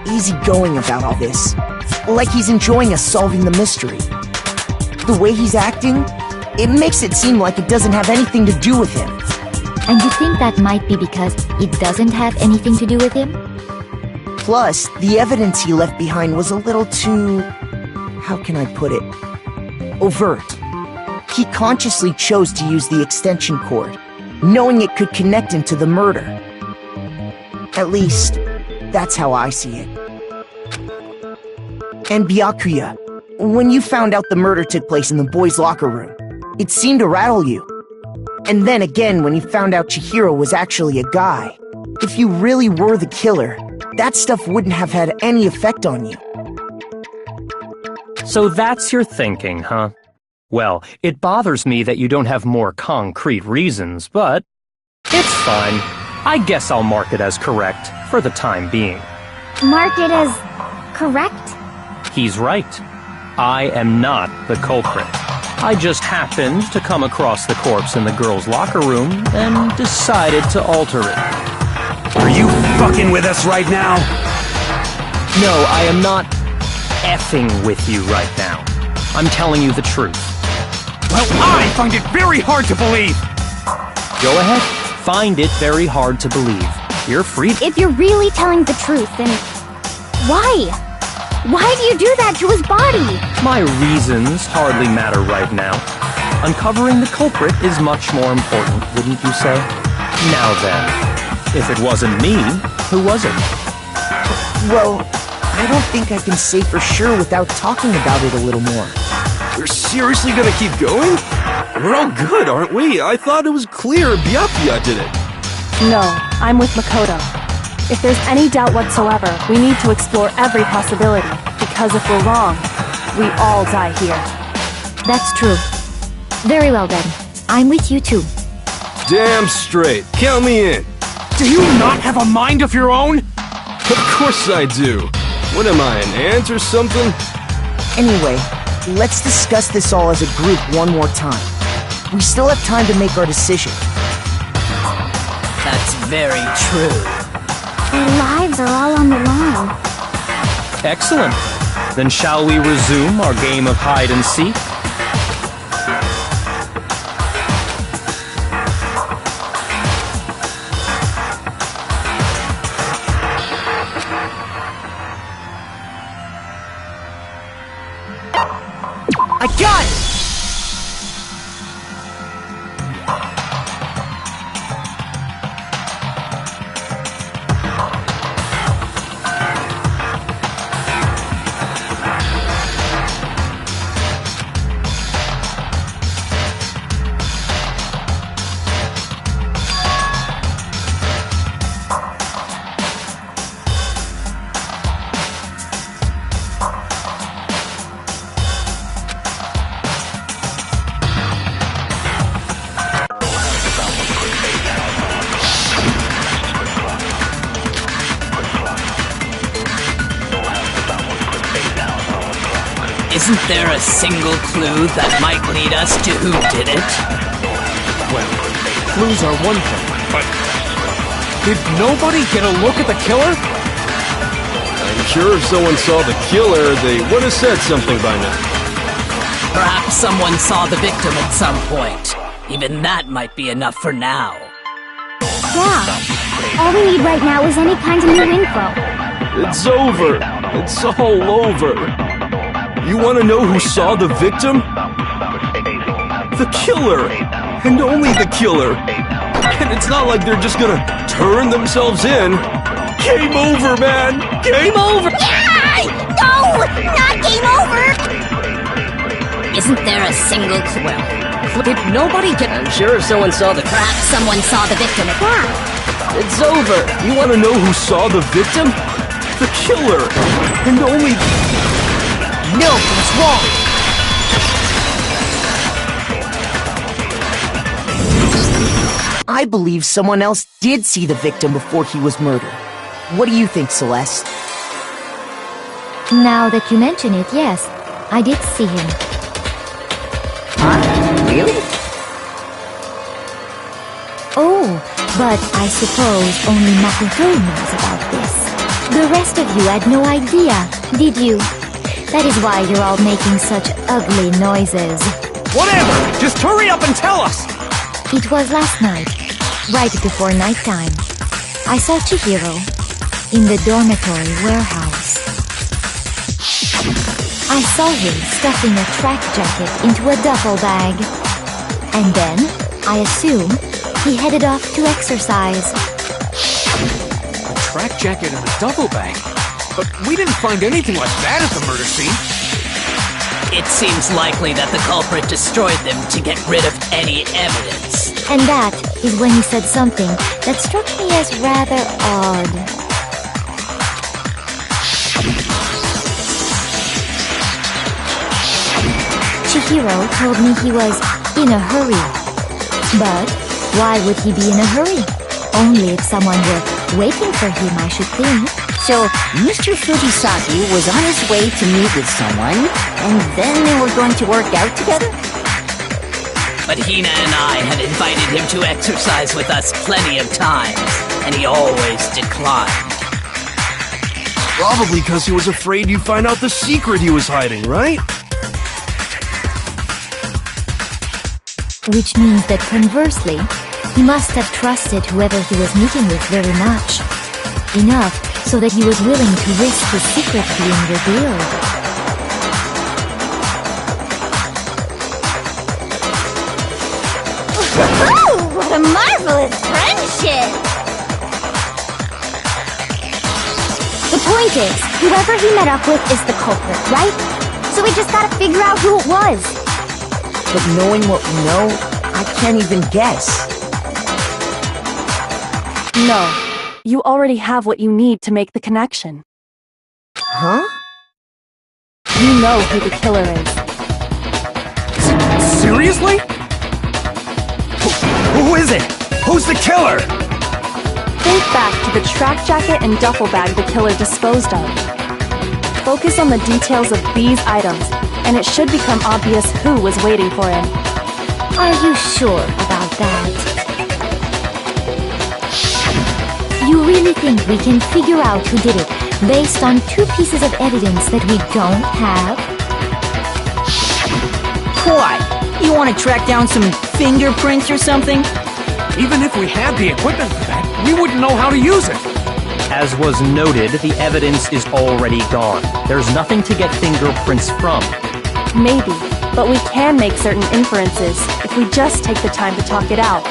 easygoing about all this. Like he's enjoying us solving the mystery. The way he's acting, it makes it seem like it doesn't have anything to do with him. And you think that might be because it doesn't have anything to do with him? Plus, the evidence he left behind was a little too... how can I put it? Overt. He consciously chose to use the extension cord, knowing it could connect him to the murder. At least, that's how I see it. And Byakuya, when you found out the murder took place in the boys' locker room, it seemed to rattle you. And then again when you found out Chihiro was actually a guy. If you really were the killer, that stuff wouldn't have had any effect on you. So that's your thinking, huh? Well, it bothers me that you don't have more concrete reasons, but it's fine. I guess I'll mark it as correct for the time being. Mark it as correct? He's right. I am not the culprit. I just happened to come across the corpse in the girls' locker room and decided to alter it. Are you fucking with us right now? No, I am not effing with you right now. I'm telling you the truth. Well, I find it very hard to believe! Go ahead. Find it very hard to believe. You're free. If you're really telling the truth, then why? Why do you do that to his body? My reasons hardly matter right now. Uncovering the culprit is much more important, wouldn't you say? Now then, if it wasn't me, who was it? Well, I don't think I can say for sure without talking about it a little more. We're seriously gonna keep going? We're all good, aren't we? I thought it was clear Byakuya did it. No, I'm with Makoto. If there's any doubt whatsoever, we need to explore every possibility, because if we're wrong, we all die here. That's true. Very well then. I'm with you too. Damn straight. Count me in. Do you not have a mind of your own? Of course I do. What am I, an ant or something? Anyway, let's discuss this all as a group one more time. We still have time to make our decision. That's very true. Our lives are all on the line. Excellent. Then shall we resume our game of hide and seek? Isn't there a single clue that might lead us to who did it? Well, clues are one thing, but did nobody get a look at the killer? I'm sure if someone saw the killer, they would have said something by now. Perhaps someone saw the victim at some point. Even that might be enough for now. Yeah. All we need right now is any kind of new info. It's over. It's all over. You want to know who saw the victim? The killer. And only the killer. And it's not like they're just gonna turn themselves in. Game over, man! Game over! Yeah! No! Not game over! Isn't there a single clue? Well, Did nobody get... I'm sure if someone saw the... Perhaps someone saw the victim. Yeah. It's over. You want to know who saw the victim? The killer. And only... No, what's wrong? I believe someone else did see the victim before he was murdered. What do you think, Celeste? Now that you mention it, yes, I did see him. Huh? Really? Oh, but I suppose only Makoto knows about this. The rest of you had no idea, did you? That is why you're all making such ugly noises. Whatever! Just hurry up and tell us! It was last night, right before nighttime. I saw Chihiro in the dormitory warehouse. I saw him stuffing a track jacket into a duffel bag. And then, I assume, he headed off to exercise. A track jacket and a duffel bag? But we didn't find anything like that at the murder scene. It seems likely that the culprit destroyed them to get rid of any evidence. And that is when he said something that struck me as rather odd. Chihiro told me he was in a hurry. But why would he be in a hurry? Only if someone were waiting for him, I should think. So, Mr. Fujisaki was on his way to meet with someone, and then they were going to work out together? But Hina and I had invited him to exercise with us plenty of times, and he always declined. Probably because he was afraid you'd find out the secret he was hiding, right? Which means that conversely, he must have trusted whoever he was meeting with very much. Enough so that he was willing to risk his secret being revealed. Ooh, what a marvelous friendship! The point is, whoever he met up with is the culprit, right? So we just gotta figure out who it was. But knowing what we know, I can't even guess. No. You already have what you need to make the connection. Huh? You know who the killer is. Seriously? Who is it? Who's the killer? Think back to the track jacket and duffel bag the killer disposed of. Focus on the details of these items, and it should become obvious who was waiting for him. Are you sure about that? You really think we can figure out who did it based on two pieces of evidence that we don't have? Why? You want to track down some fingerprints or something? Even if we had the equipment for that, we wouldn't know how to use it. As was noted, the evidence is already gone. There's nothing to get fingerprints from. Maybe, but we can make certain inferences if we just take the time to talk it out.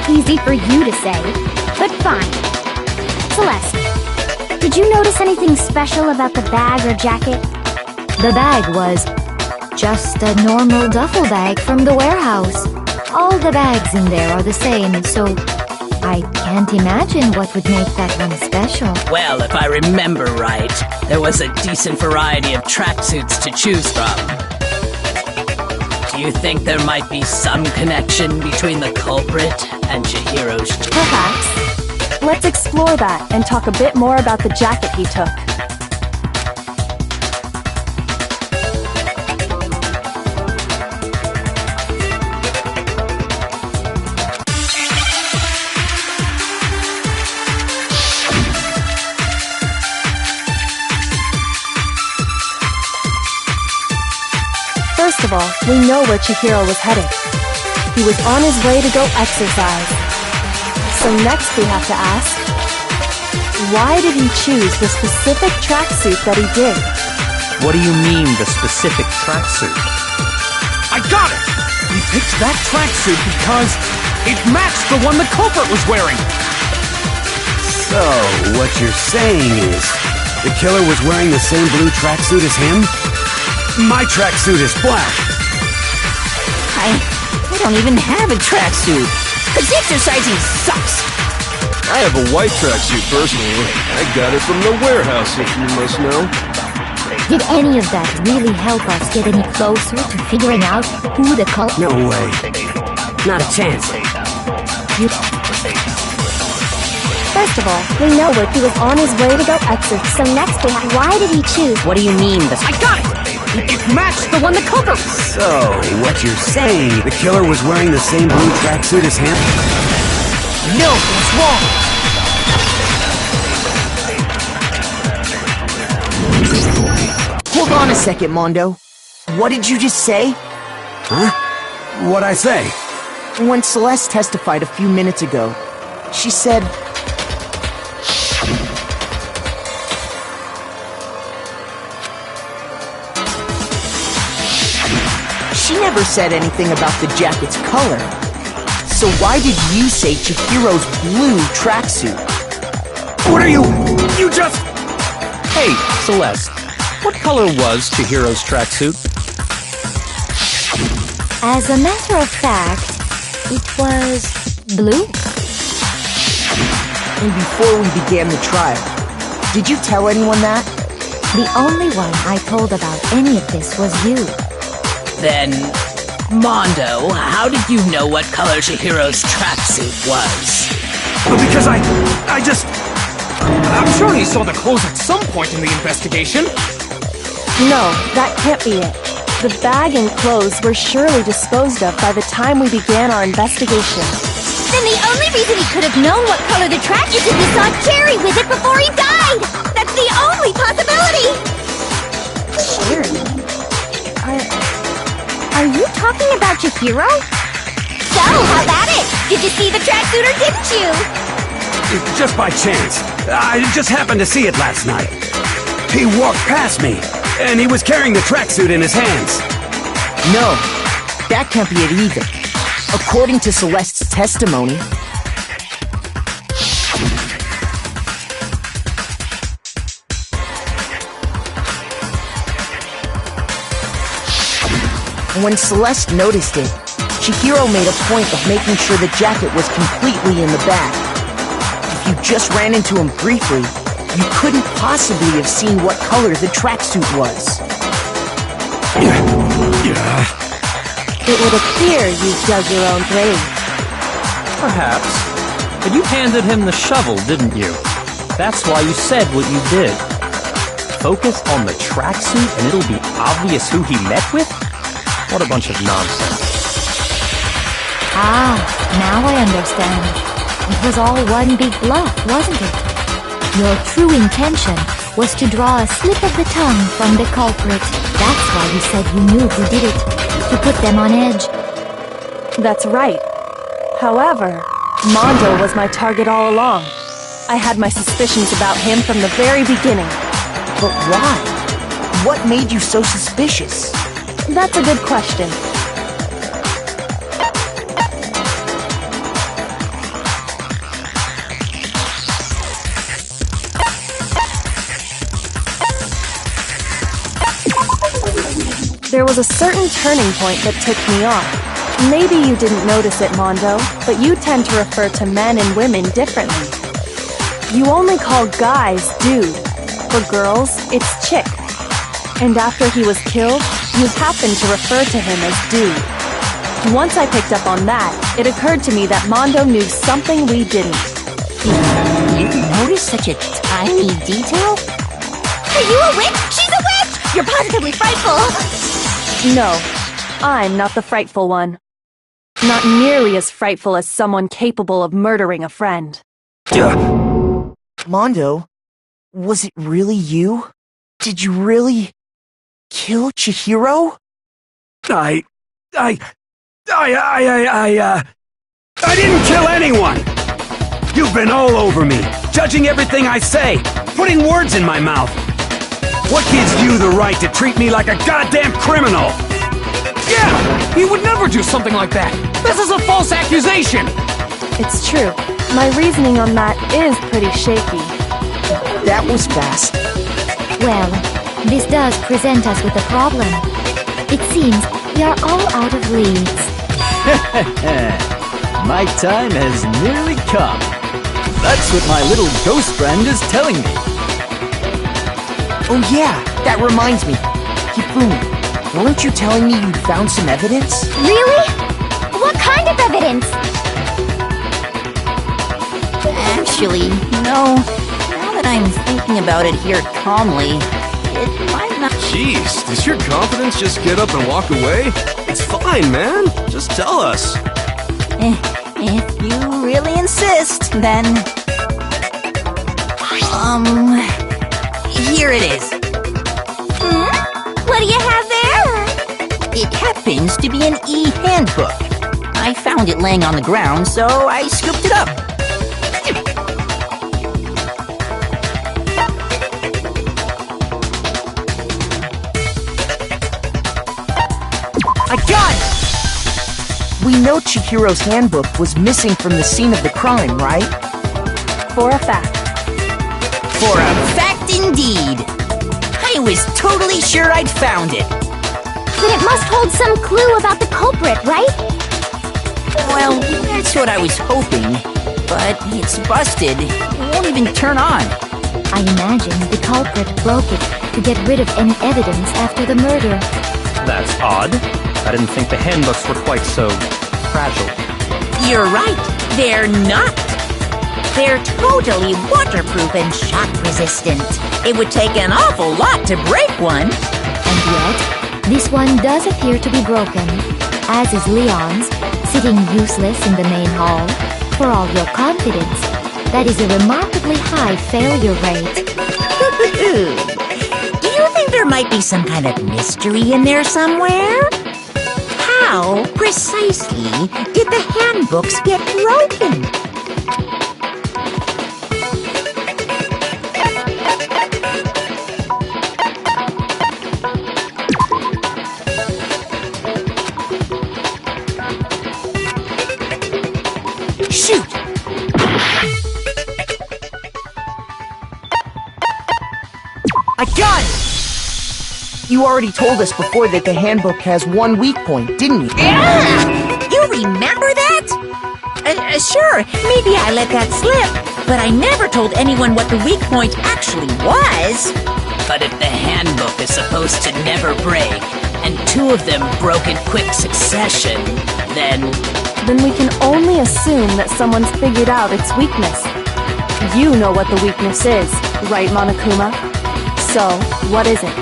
Easy for you to say, but fine. Celeste, did you notice anything special about the bag or jacket? The bag was just a normal duffel bag from the warehouse. All the bags in there are the same, so I can't imagine what would make that one special. Well, if I remember right, there was a decent variety of tracksuits to choose from. Do you think there might be some connection between the culprit and Chihiro's... Perhaps. Let's explore that and talk a bit more about the jacket he took. we know where Chihiro was headed. He was on his way to go exercise. So next we have to ask, why did he choose the specific tracksuit that he did? What do you mean, the specific tracksuit? I got it! He picked that tracksuit because it matched the one the culprit was wearing! So, what you're saying is, the killer was wearing the same blue tracksuit as him? My tracksuit is black. I don't even have a tracksuit, because exercising sucks. I have a white tracksuit personally. I got it from the warehouse, if you must know. Did any of that really help us get any closer to figuring out who the culprit? No way. Not a chance. First of all, we know that he was on his way to go exercise. So next we have, why did he choose? What do you mean, I got it! It matched the one the culprit was... So, what you're saying, the killer was wearing the same blue tracksuit as him? No, that's wrong! Hold on a second, Mondo. What did you just say? Huh? What'd I say? When Celeste testified a few minutes ago, she said... She never said anything about the jacket's color. So why did you say Chihiro's blue tracksuit? What are you... You just... Hey, Celeste, what color was Chihiro's tracksuit? As a matter of fact, it was blue. And before we began the trial, did you tell anyone that? The only one I told about any of this was you. Then, Mondo, how did you know what color Chihiro's tracksuit was? Because I just... I'm sure he saw the clothes at some point in the investigation. No, that can't be it. The bag and clothes were surely disposed of by the time we began our investigation. Then the only reason he could have known what color the track is if he saw Cherry with it before he died! That's the only possibility! Cherry? Are you talking about Chihiro? So, how about it? Did you see the tracksuit or didn't you? Just by chance. I just happened to see it last night. He walked past me, and he was carrying the tracksuit in his hands. No, that can't be it either. According to Celeste's testimony... When Celeste noticed it, Chihiro made a point of making sure the jacket was completely in the bag. If you just ran into him briefly, you couldn't possibly have seen what color the tracksuit was. It would appear you dug your own grave. Perhaps. But you handed him the shovel, didn't you? That's why you said what you did. Focus on the tracksuit and it'll be obvious who he met with? What a bunch of nonsense. Ah, now I understand. It was all one big bluff, wasn't it? Your true intention was to draw a slip of the tongue from the culprit. That's why you said you knew who did it, to put them on edge. That's right. However, Mondo was my target all along. I had my suspicions about him from the very beginning. But why? What made you so suspicious? That's a good question. There was a certain turning point that tipped me off. Maybe you didn't notice it, Mondo, but you tend to refer to men and women differently. You only call guys dude. For girls, it's chick. And after he was killed, you happened to refer to him as dude. Once I picked up on that, it occurred to me that Mondo knew something we didn't. You noticed such a tiny detail? Are you a witch? She's a witch! You're positively frightful! No, I'm not the frightful one. Not nearly as frightful as someone capable of murdering a friend. Mondo, was it really you? Did you really kill Chihiro? I didn't kill anyone! You've been all over me, judging everything I say, putting words in my mouth. What gives you the right to treat me like a goddamn criminal? Yeah! He would never do something like that! This is a false accusation! It's true. My reasoning on that is pretty shaky. That was fast. Well, this does present us with a problem. It seems we are all out of leads. My time has nearly come. That's what my little ghost friend is telling me. Oh yeah, that reminds me. Hifumi, weren't you telling me you'd found some evidence? Really? What kind of evidence? Actually, no. Now that I'm thinking about it here calmly, it might not... Jeez, does your confidence just get up and walk away? It's fine, man. Just tell us. If you really insist, then... Here it is. What do you have there? It happens to be an e-handbook. I found it laying on the ground, so I scooped it up. I got it! We know Chihiro's handbook was missing from the scene of the crime, right? For a fact. For a fact indeed. I was totally sure I'd found it. Then it must hold some clue about the culprit, right? Well, that's what I was hoping. But it's busted. It won't even turn on. I imagine the culprit broke it to get rid of any evidence after the murder. That's odd. I didn't think the handbooks were quite so fragile. You're right. They're not. They're totally waterproof and shock resistant. It would take an awful lot to break one. And yet, this one does appear to be broken, as is Leon's, sitting useless in the main hall. For all your confidence, that is a remarkably high failure rate. Do you think there might be some kind of mystery in there somewhere? How precisely did the handbooks get broken? Shoot! I got it! You already told us before that the handbook has one weak point, didn't you? You remember that? Sure, maybe I let that slip, but I never told anyone what the weak point actually was. But if the handbook is supposed to never break, and two of them broke in quick succession, then we can only assume that someone's figured out its weakness. You know what the weakness is, right, Monokuma? So, what is it?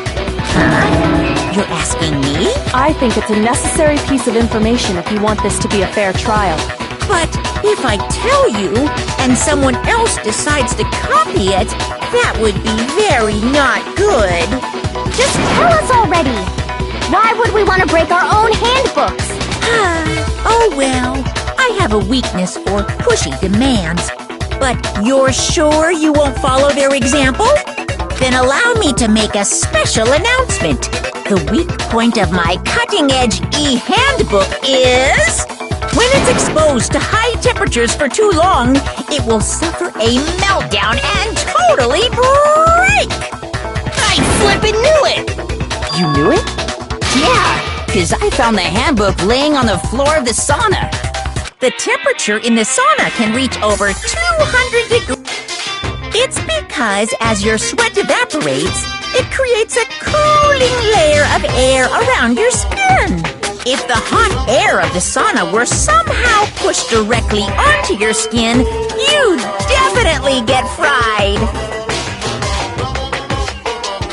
You're asking me? I think it's a necessary piece of information if you want this to be a fair trial. But if I tell you, and someone else decides to copy it, that would be very not good. Just tell us already! Why would we want to break our own handbooks? Oh well, I have a weakness for pushy demands. But you're sure you won't follow their example? Then allow me to make a special announcement. The weak point of my cutting-edge e-handbook is... when it's exposed to high temperatures for too long, it will suffer a meltdown and totally break! I flippin' knew it! You knew it? Yeah, because I found the handbook laying on the floor of the sauna. The temperature in the sauna can reach over 200 degrees. It's because as your sweat evaporates, it creates a cooling layer of air around your skin. If the hot air of the sauna were somehow pushed directly onto your skin, you'd definitely get fried.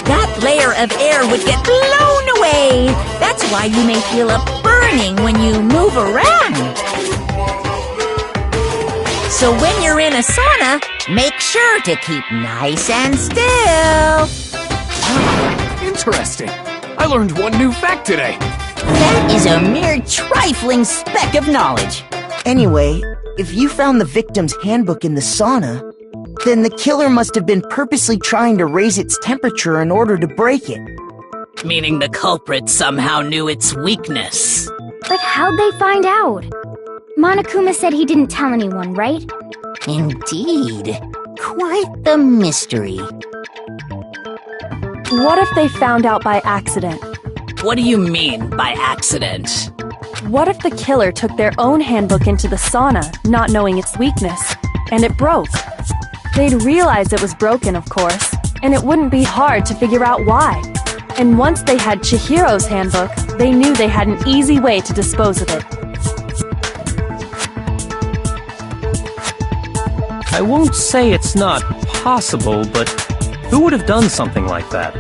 That layer of air would get blown away. That's why you may feel a burning when you move around. So when you're in a sauna, make sure to keep nice and still. Interesting. I learned one new fact today. That is a mere trifling speck of knowledge. Anyway, if you found the victim's handbook in the sauna, then the killer must have been purposely trying to raise its temperature in order to break it. Meaning the culprit somehow knew its weakness. But how'd they find out? Monokuma said he didn't tell anyone, right? Indeed. Quite the mystery. What if they found out by accident? What do you mean by accident? What if the killer took their own handbook into the sauna, not knowing its weakness, and it broke? They'd realize it was broken, of course, and it wouldn't be hard to figure out why. And once they had Chihiro's handbook, they knew they had an easy way to dispose of it. I won't say it's not possible, but who would have done something like that?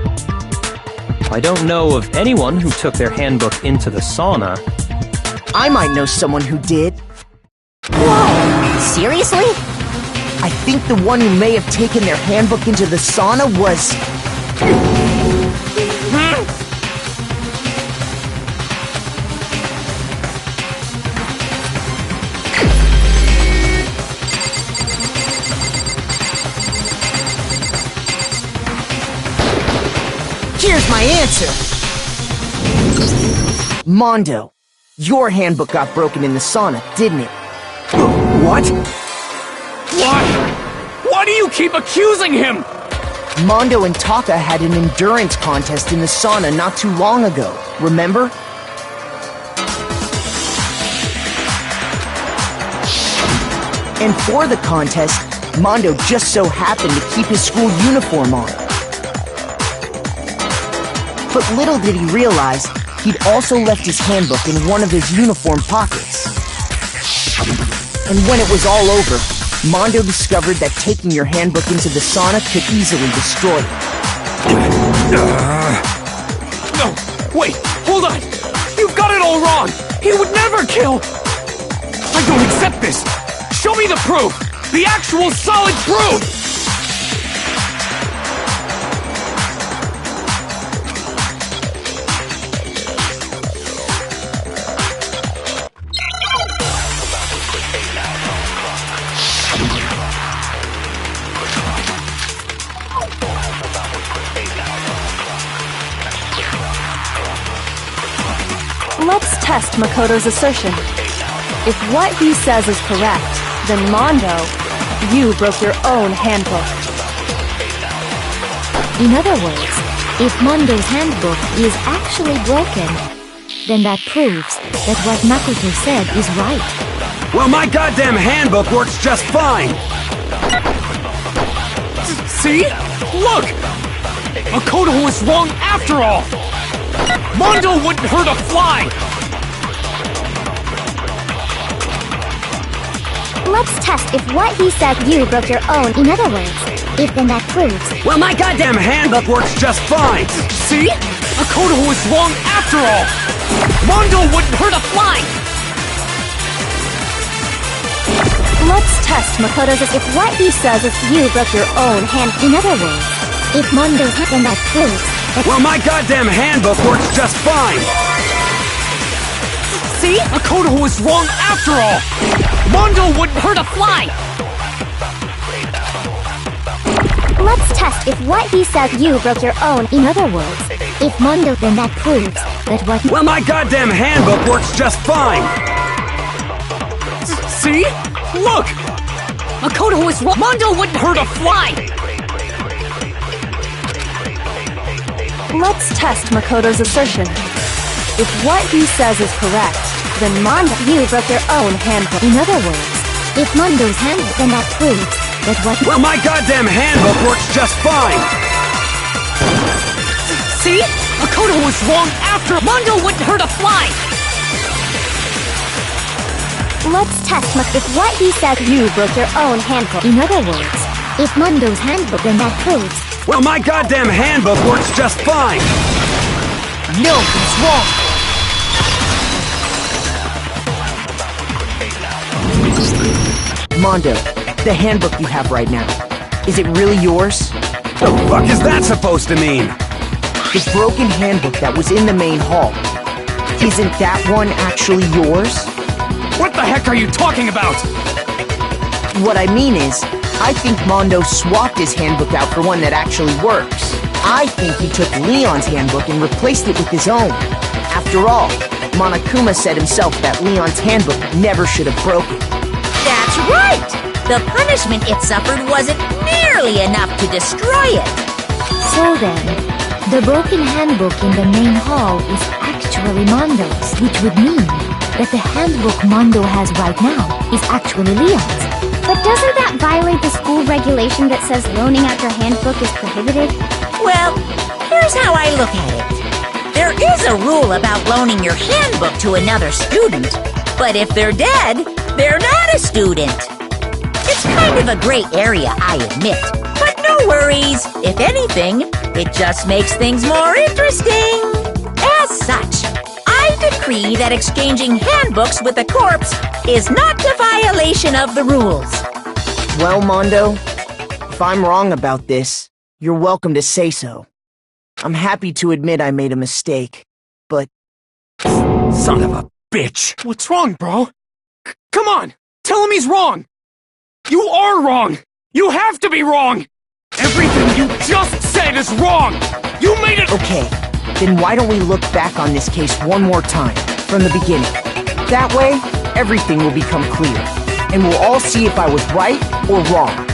I don't know of anyone who took their handbook into the sauna. I might know someone who did. Whoa! Seriously? I think the one who may have taken their handbook into the sauna was... Here's my answer! Mondo, your handbook got broken in the sauna, didn't it? What? Why? Why do you keep accusing him? Mondo and Taka had an endurance contest in the sauna not too long ago, remember? And for the contest, Mondo just so happened to keep his school uniform on. But little did he realize, he'd also left his handbook in one of his uniform pockets. And when it was all over, Mondo discovered that taking your handbook into the sauna could easily destroy it. No, wait, hold on! You've got it all wrong! He would never kill! I don't accept this! Show me the proof! The actual solid proof! Let's test Makoto's assertion. If what he says is correct, then Mondo, you broke your own handbook. In other words, if Mondo's handbook is actually broken, then that proves that what Makoto said is right. Well, my goddamn handbook works just fine! See? Look! Makoto was wrong after all! Mondo wouldn't hurt a fly! Let's test if what he said you broke your own. In other words, if then that proves... Well, my goddamn handbook works just fine! See? Makoto was wrong after all! Mondo wouldn't hurt a fly! Let's test Makoto's if what he says is you broke your own hand. In other words, if Mondo's then that proves... Well, my goddamn handbook works just fine! See? Makoto was wrong after all! Mondo wouldn't hurt a fly! Let's test if what he said you broke your own. In other words, if Mondo then that proves that what... Well, my goddamn handbook works just fine! See? Look! Makoto was wrong. Mondo wouldn't hurt a fly! Let's test Makoto's assertion. If what he says is correct, then Mondo, you broke your own handbook. In other words, if Mondo's handbook, then that proves that what... Well, my goddamn handbook works just fine! See? Makoto was wrong after... Mondo wouldn't hurt a fly! Let's test if what he said you broke your own handbook. In other words, if Mondo's handbook, then that proves... Well, my goddamn handbook works just fine! No, he's wrong! Mondo, the handbook you have right now, is it really yours? The fuck is that supposed to mean? The broken handbook that was in the main hall. Isn't that one actually yours? What the heck are you talking about? What I mean is, I think Mondo swapped his handbook out for one that actually works. I think he took Leon's handbook and replaced it with his own. After all, Monokuma said himself that Leon's handbook never should have broken. That's right! The punishment it suffered wasn't nearly enough to destroy it. So then, the broken handbook in the main hall is actually Mondo's, which would mean that the handbook Mondo has right now is actually Leon's. But doesn't that violate the school regulation that says loaning out your handbook is prohibited? Well, here's how I look at it. There is a rule about loaning your handbook to another student, but if they're dead, they're not a student. It's kind of a gray area, I admit, but no worries. If anything, it just makes things more interesting. As such, I decree that exchanging handbooks with a corpse is not a violation of the rules. Well, Mondo, if I'm wrong about this, you're welcome to say so. I'm happy to admit I made a mistake, but... Son of a bitch! What's wrong, bro? Come on! Tell him he's wrong! You are wrong! You have to be wrong! Everything you just said is wrong! You made it— Okay, then why don't we look back on this case one more time, from the beginning? That way, everything will become clear, and we'll all see if I was right or wrong.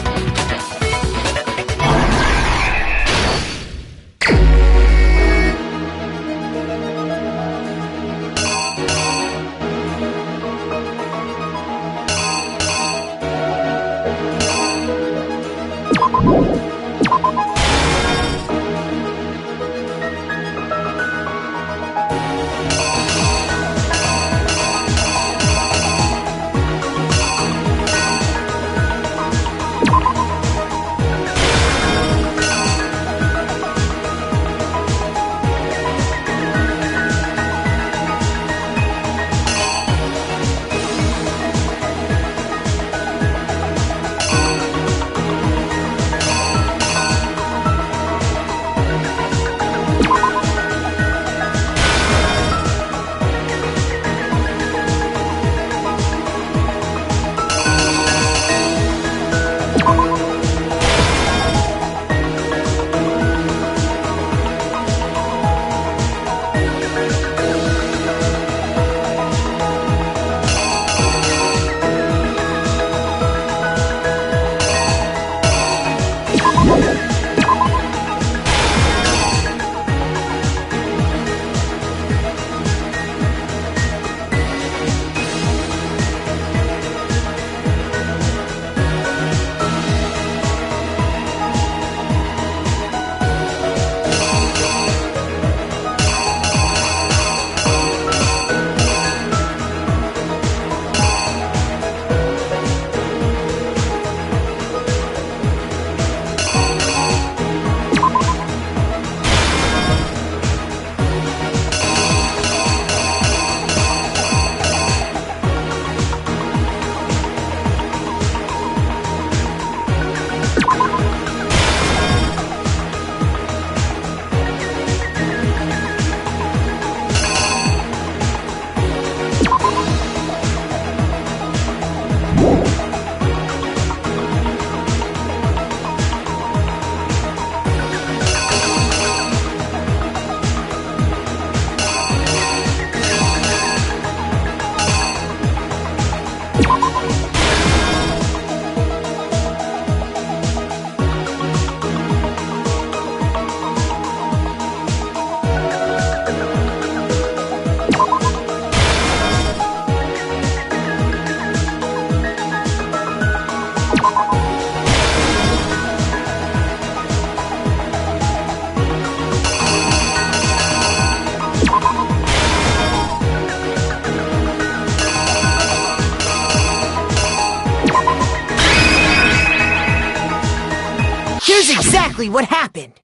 Here's exactly what happened.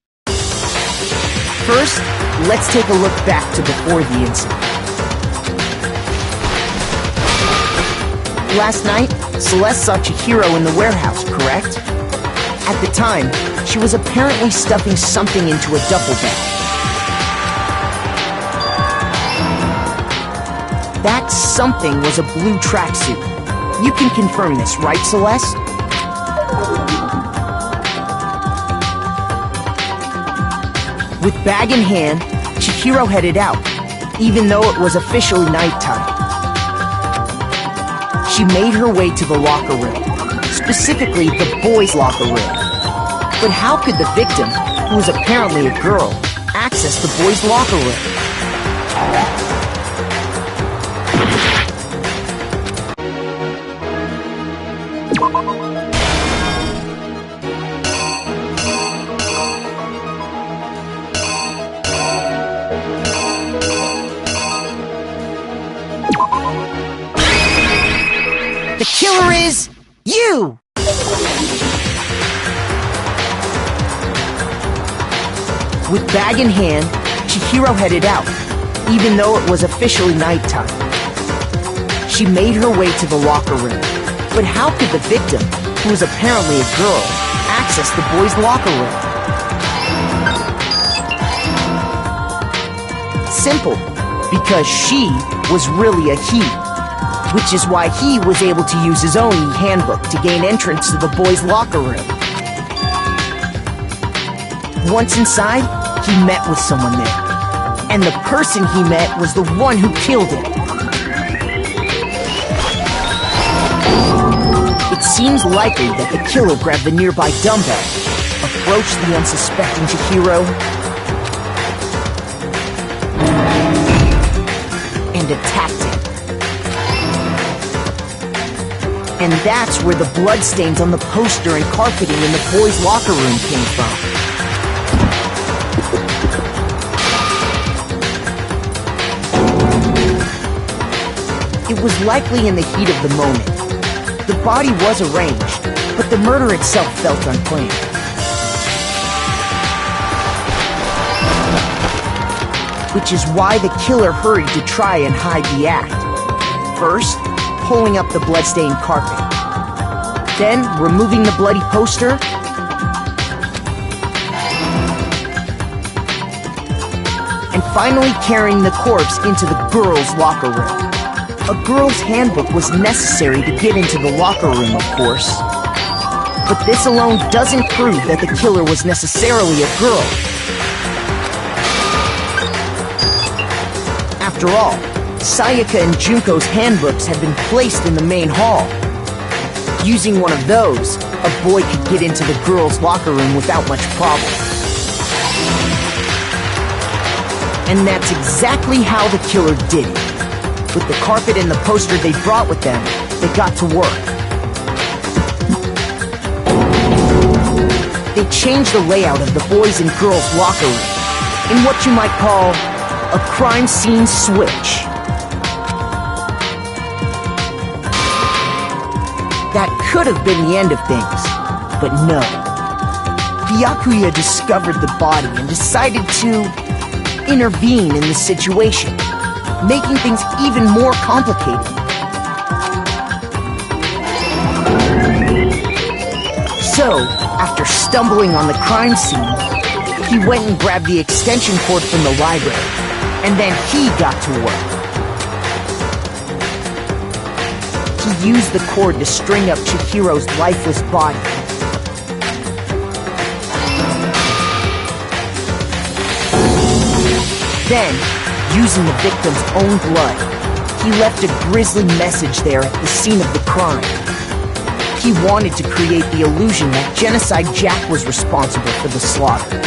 First, let's take a look back to before the incident. Last night, Celeste saw Chihiro in the warehouse, correct? At the time, she was apparently stuffing something into a duffel bag. That something was a blue tracksuit. You can confirm this, right, Celeste? With bag in hand, Chihiro headed out, even though it was officially nighttime. She made her way to the locker room, specifically the boys' locker room. But how could the victim, who was apparently a girl, access the boys' locker room? The killer is you! With bag in hand, Chihiro headed out, even though it was officially nighttime. She made her way to the locker room. But how could the victim, who was apparently a girl, access the boys' locker room? Simple, because she was really a he, which is why he was able to use his own e-handbook to gain entrance to the boys' locker room. Once inside, he met with someone there, and the person he met was the one who killed him. It seems likely that the killer grabbed the nearby dumbbell, approached the unsuspecting Chihiro, and attacked him. And that's where the bloodstains on the poster and carpeting in the boys' locker room came from. It was likely in the heat of the moment. The body was arranged, but the murder itself felt unplanned. Which is why the killer hurried to try and hide the act. First, pulling up the bloodstained carpet. Then, removing the bloody poster. And finally carrying the corpse into the girls' locker room. A girl's handbook was necessary to get into the locker room, of course. But this alone doesn't prove that the killer was necessarily a girl. After all, Sayaka and Junko's handbooks had been placed in the main hall. Using one of those, a boy could get into the girls' locker room without much problem. And that's exactly how the killer did it. With the carpet and the poster they brought with them, they got to work. They changed the layout of the boys' and girls' locker room in what you might call a crime scene switch. That could have been the end of things, but no. Byakuya discovered the body and decided to intervene in the situation, making things even more complicated. So, after stumbling on the crime scene, he went and grabbed the extension cord from the library, and then he got to work. He used the cord to string up Chihiro's lifeless body. Then, using the victim's own blood, he left a grisly message there at the scene of the crime. He wanted to create the illusion that Genocide Jack was responsible for the slaughter.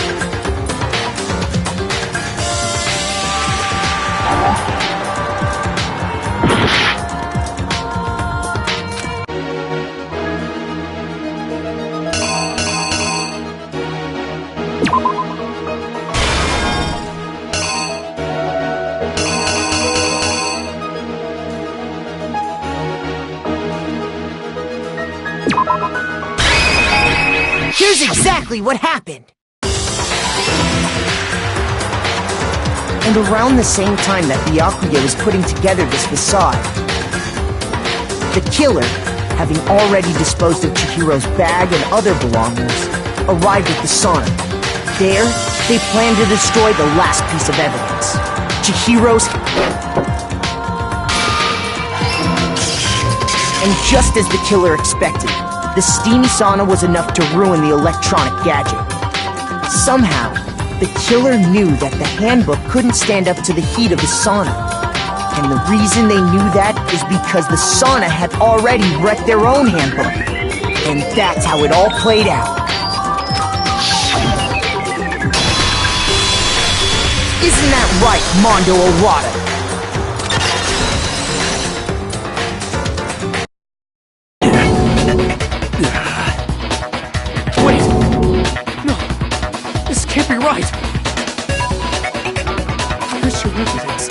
Here's exactly what happened. And around the same time that Byakuya was putting together this facade, the killer, having already disposed of Chihiro's bag and other belongings, arrived at the sauna. There, they planned to destroy the last piece of evidence, Chihiro's... And just as the killer expected, the steamy sauna was enough to ruin the electronic gadget. Somehow, the killer knew that the handbook couldn't stand up to the heat of the sauna. And the reason they knew that is because the sauna had already wrecked their own handbook. And that's how it all played out. Isn't that right, Mondo Arata? Wait! No! This can't be right! Where's your evidence?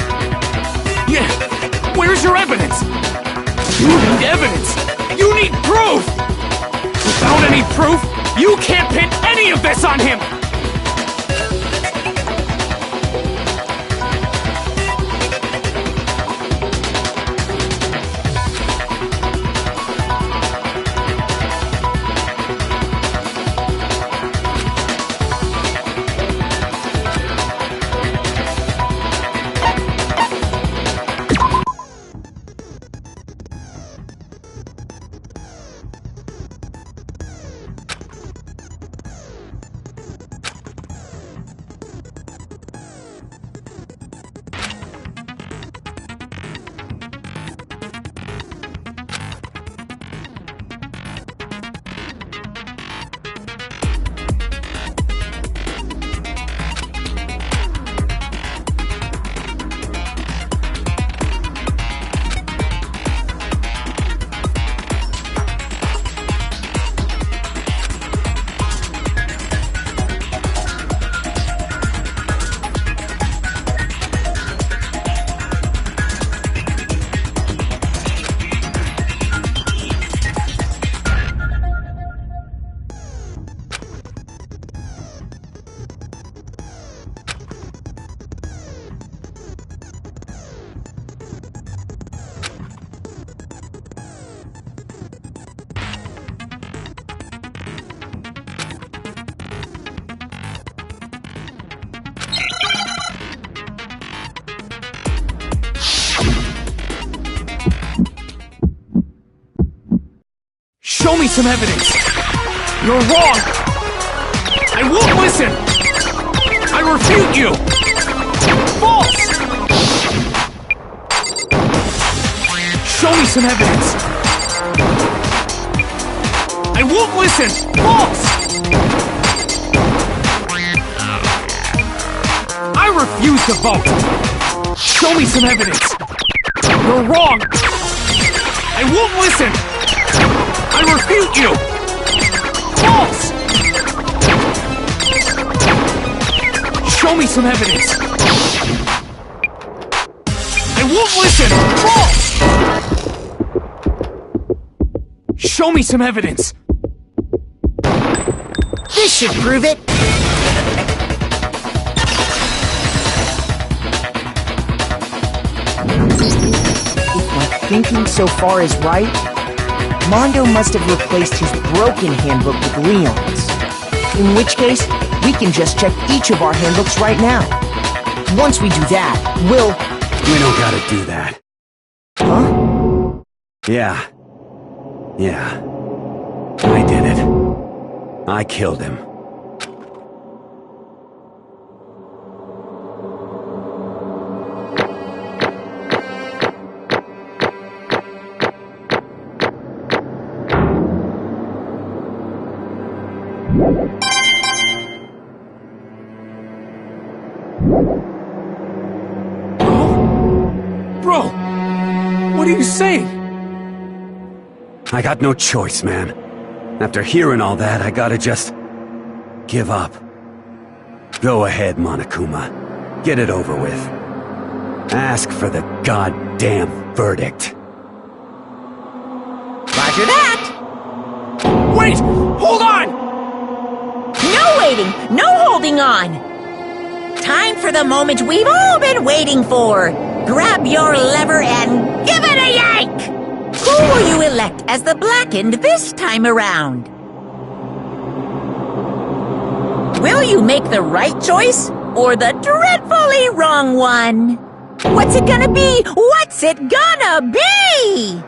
Yeah! Where's your evidence? You need evidence! You need proof! Without any proof, you can't pin any of this on him! Show me some evidence! You're wrong! I won't listen! I refute you! False! Show me some evidence! I won't listen! False! I refuse to vote! Show me some evidence! You're wrong! I won't listen! I refute you! False! Show me some evidence! I won't listen! False! Show me some evidence! This should prove it! If my thinking so far is right, Mondo must have replaced his broken handbook with Leon's. In which case, we can just check each of our handbooks right now. Once we do that, we'll... We don't gotta do that. Huh? Yeah. I did it. I killed him. Bro! What are you saying? I got no choice, man. After hearing all that, I gotta just... give up. Go ahead, Monokuma. Get it over with. Ask for the goddamn verdict. Roger that! Wait! Hold on! No waiting! No holding on! Time for the moment we've all been waiting for! Grab your lever and give it a yank! Who will you elect as the Blackened this time around? Will you make the right choice or the dreadfully wrong one? What's it gonna be? What's it gonna be?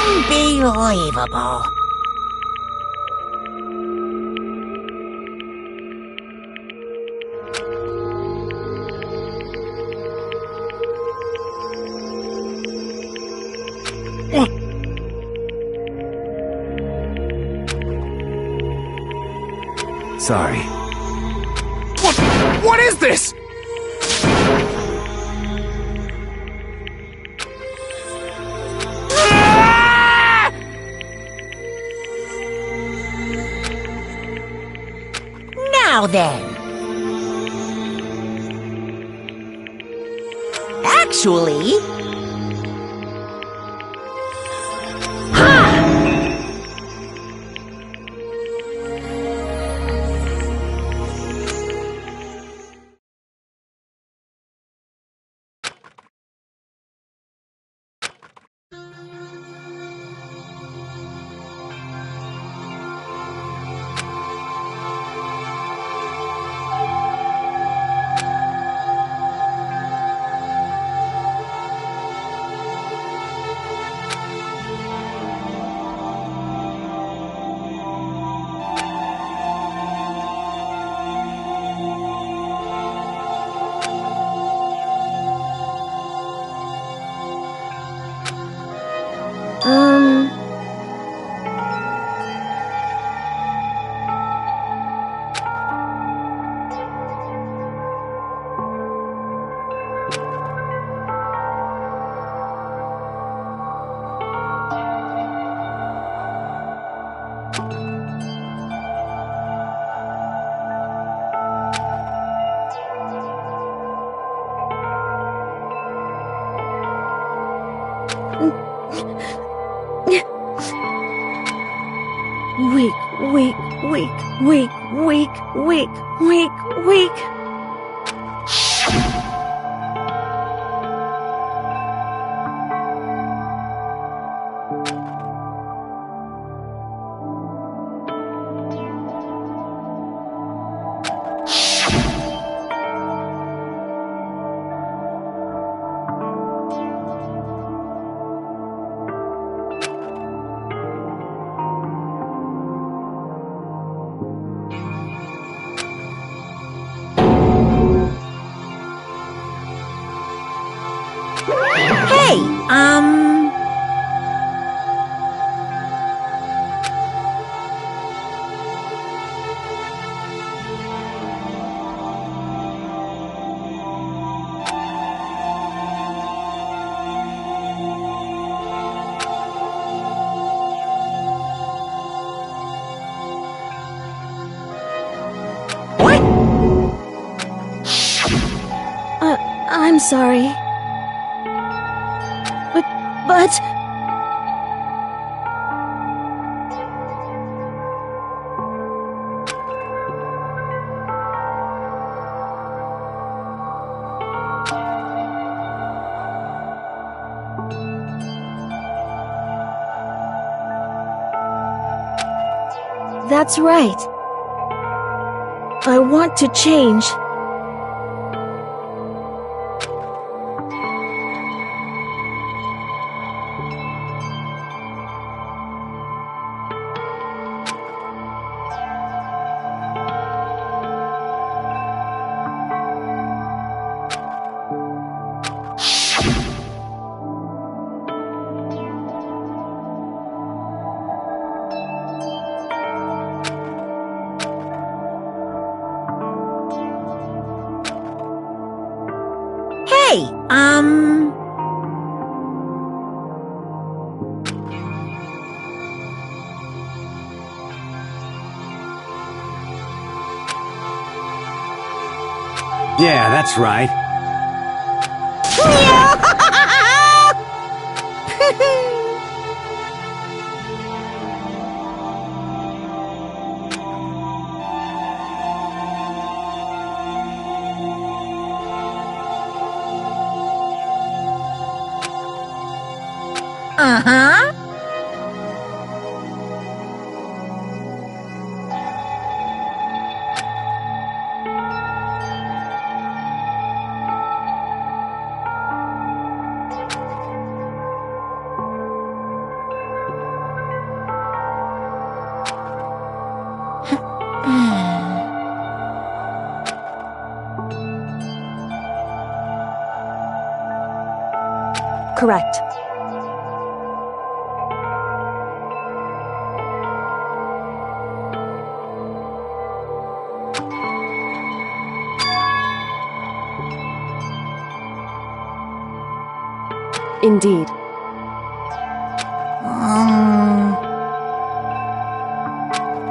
Unbelievable. Sorry. What is this? Now then. Actually... Weak. Hey, What? I'm sorry. But... That's right. I want to change. Hey, Yeah, that's right. Uh-huh. Correct. Indeed.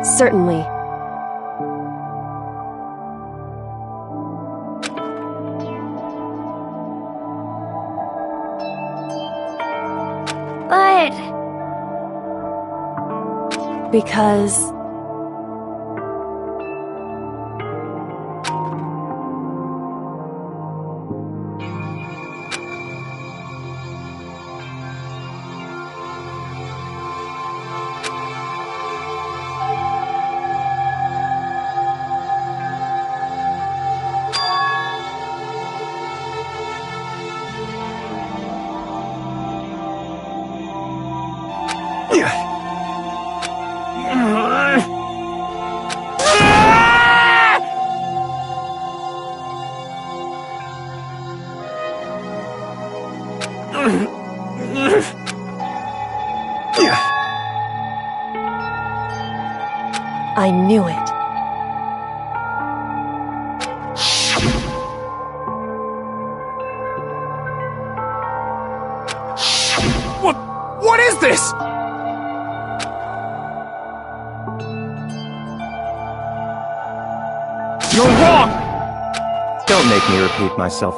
Certainly. But... Because... I knew it. What is this? You're wrong! Don't make me repeat myself.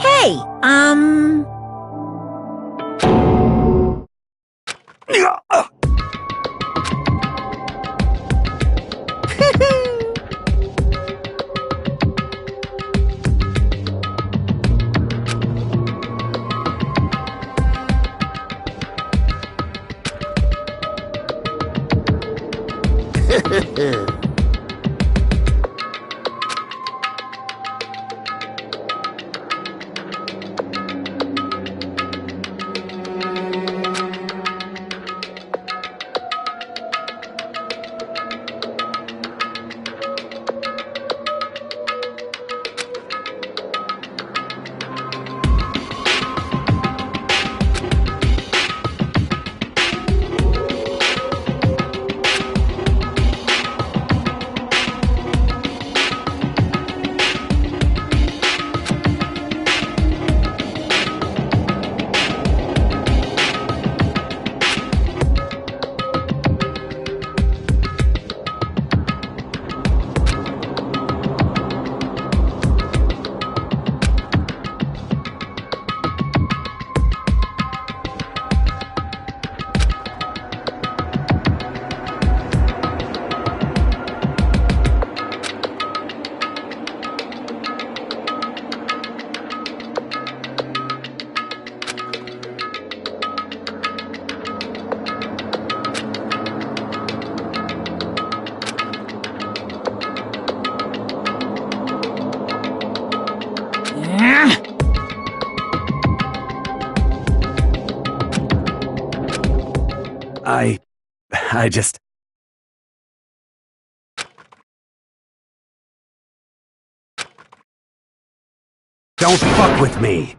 Hey, I just... Don't fuck with me!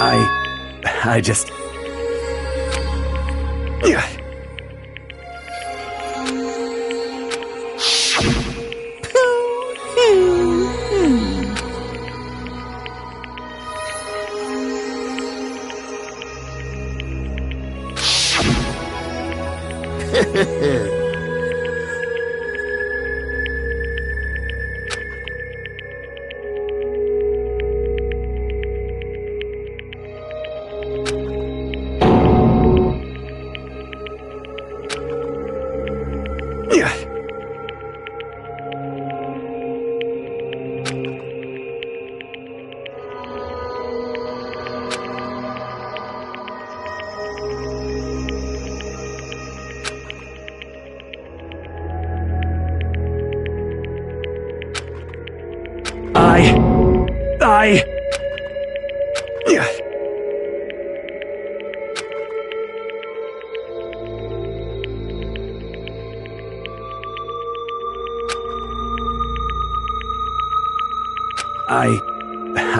I just... Yeah.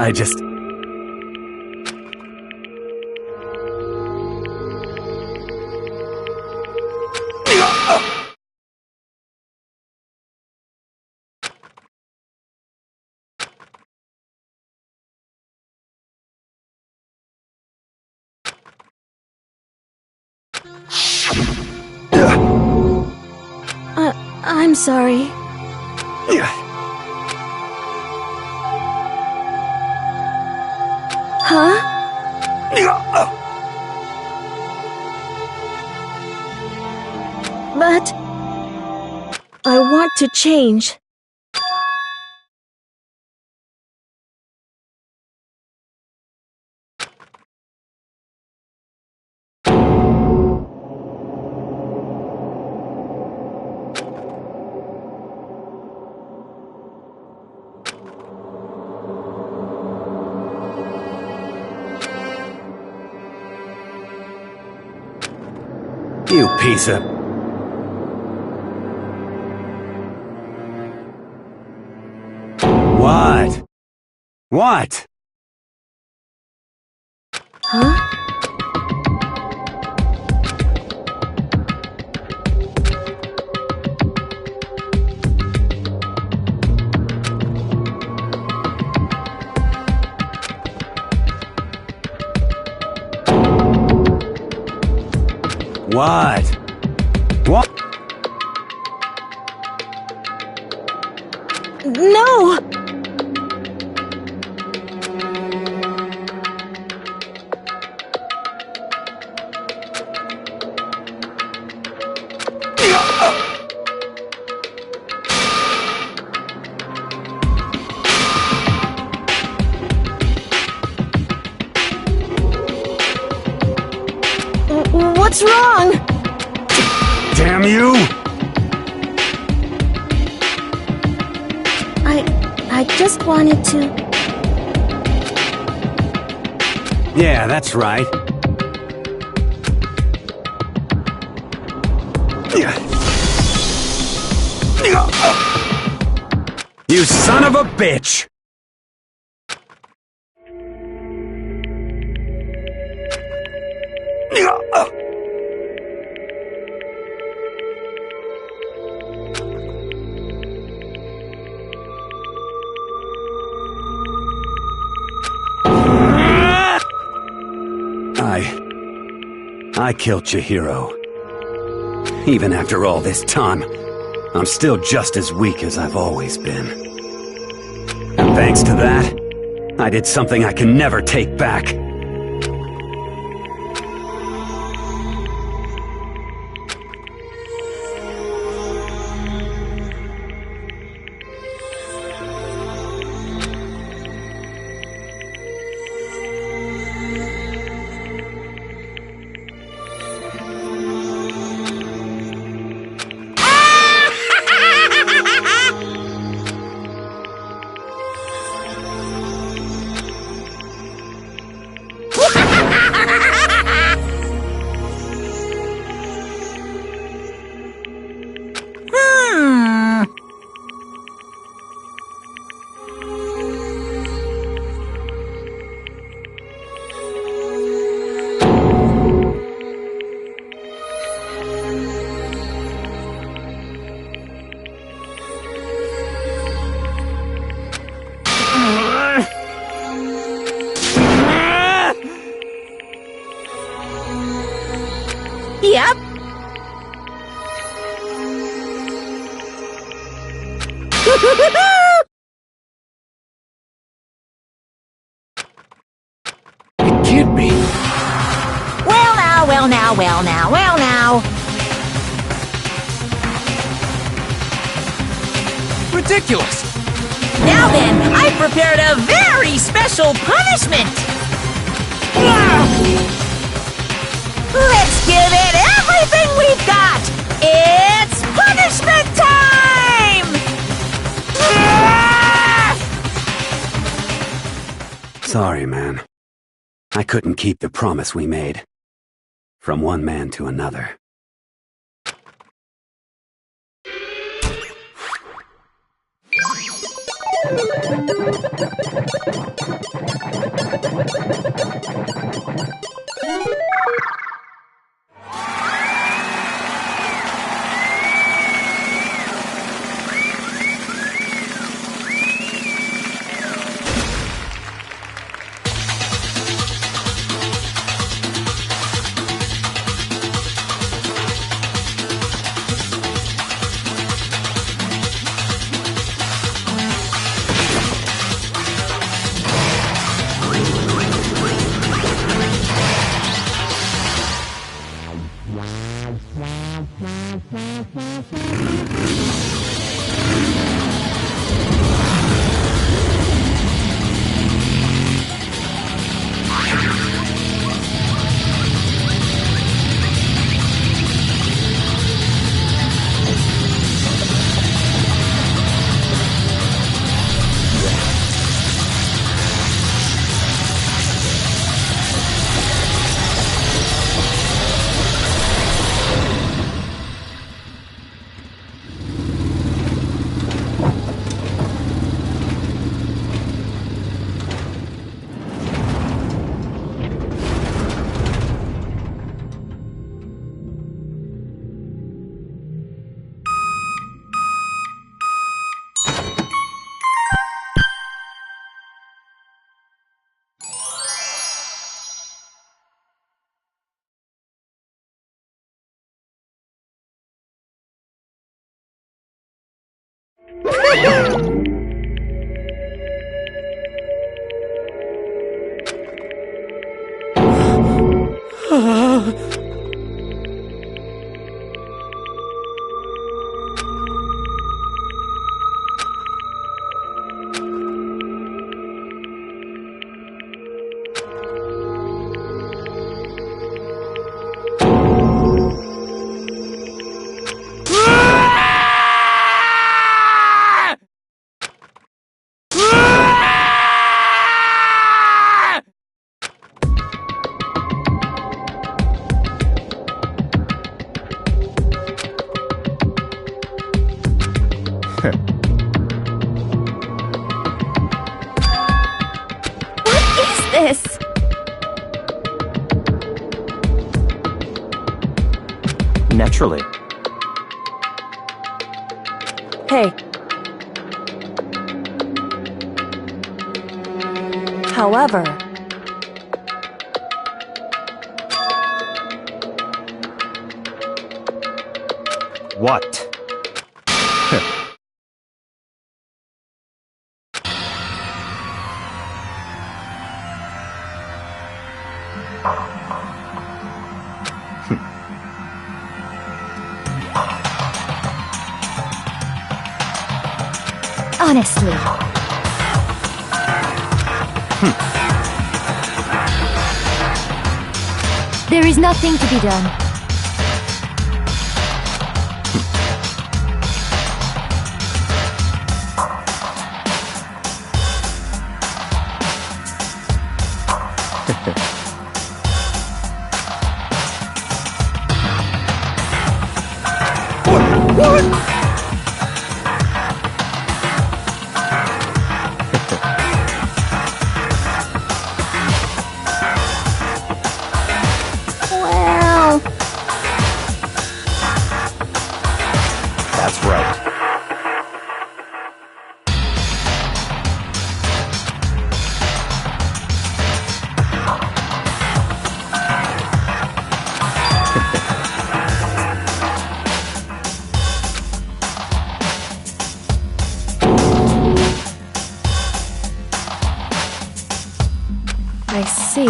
I just... I'm sorry. Huh? But I want to change. You piece of... What? What? Huh? What? What? No! What's wrong? Damn you! I just wanted to... Yeah, that's right. You son of a bitch! I killed Chihiro. Even after all this time, I'm still just as weak as I've always been. And thanks to that, I did something I can never take back. Yep. It can't be. Well now, well now, well now, well now. Ridiculous. Now then, I've prepared a very special punishment. Let's give it everything we've got. It's punishment time! Sorry, man. I couldn't keep the promise we made. From one man to another. This. Naturally. Hey. However, what? Honestly. There is nothing to be done. Well... That's right. see.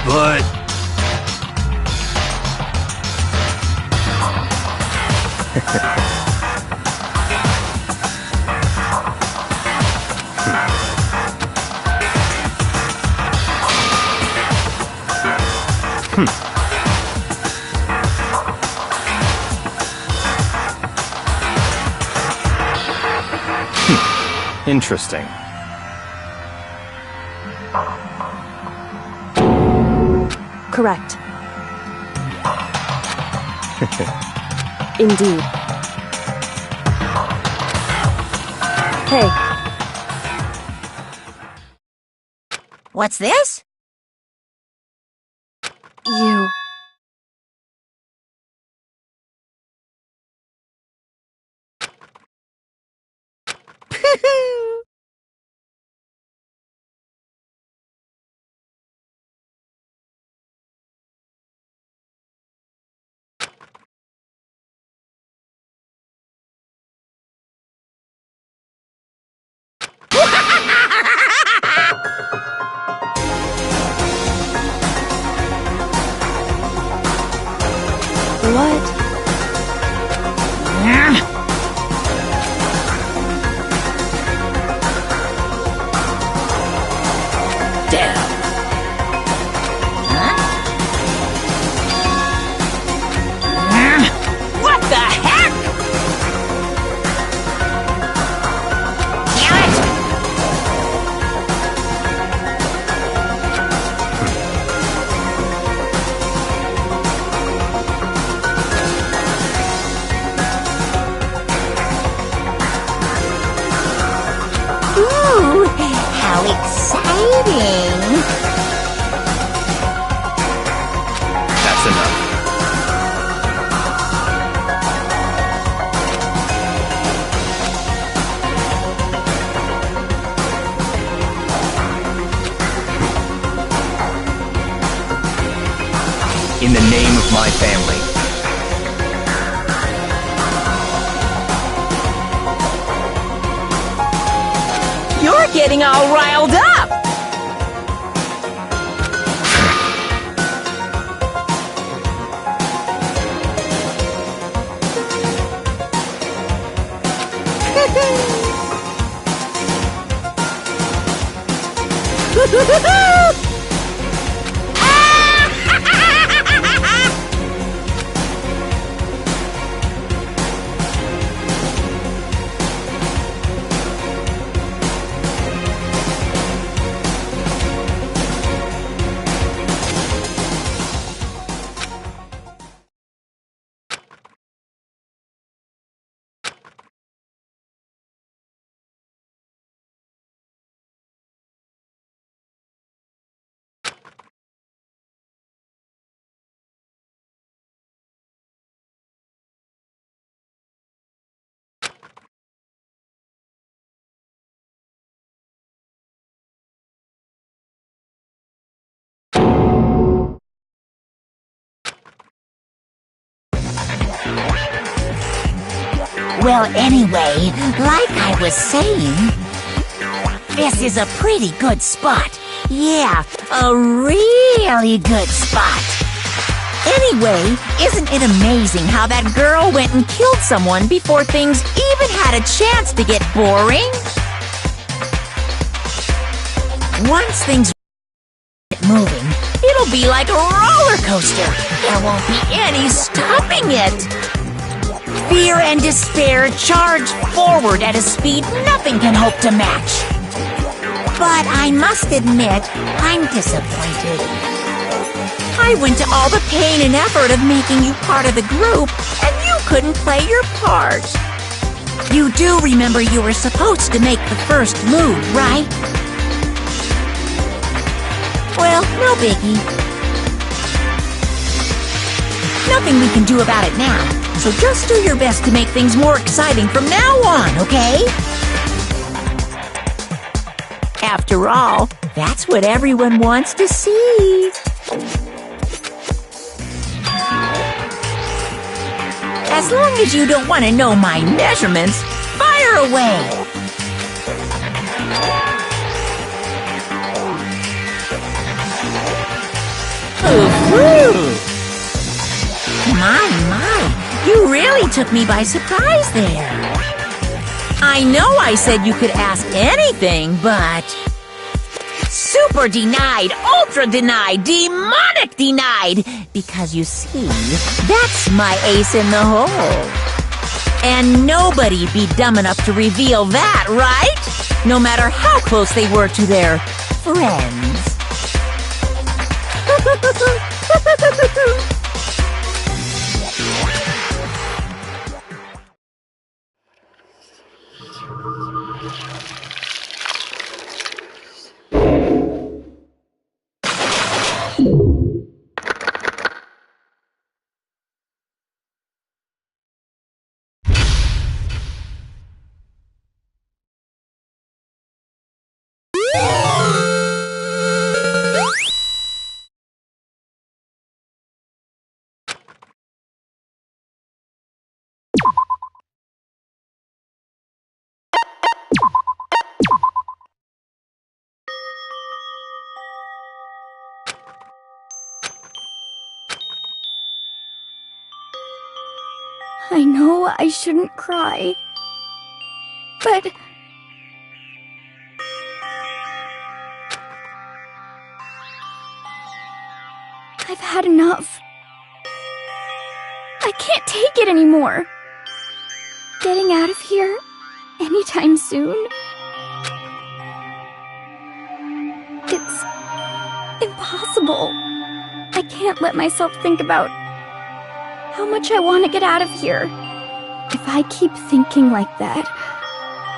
But... Interesting. Correct. Indeed. Hey. What's this? You... What? Damn. What the heck? Damn it! Ooh, how exciting! That's enough. In the name of my family. You're getting all riled up! Well, anyway, like I was saying, this is a pretty good spot. Yeah, a really good spot. Anyway, isn't it amazing how that girl went and killed someone before things even had a chance to get boring? Once things get moving, it'll be like a roller coaster. There won't be any stopping it. Fear and despair charge forward at a speed nothing can hope to match. But I must admit, I'm disappointed. I went to all the pain and effort of making you part of the group, and you couldn't play your part. You do remember you were supposed to make the first move, right? Well, no biggie. Nothing we can do about it now, so just do your best to make things more exciting from now on, okay? After all, that's what everyone wants to see. As long as you don't want to know my measurements, Fire away! My, you really took me by surprise there. I know I said you could ask anything, but... Super denied, ultra denied, demonic denied! Because you see, that's my ace in the hole. And nobody'd be dumb enough to reveal that, right? No matter how close they were to their friends. I know I shouldn't cry, but... I've had enough. I can't take it anymore. Getting out of here anytime soon? It's impossible. I can't let myself think about how much I want to get out of here. If I keep thinking like that,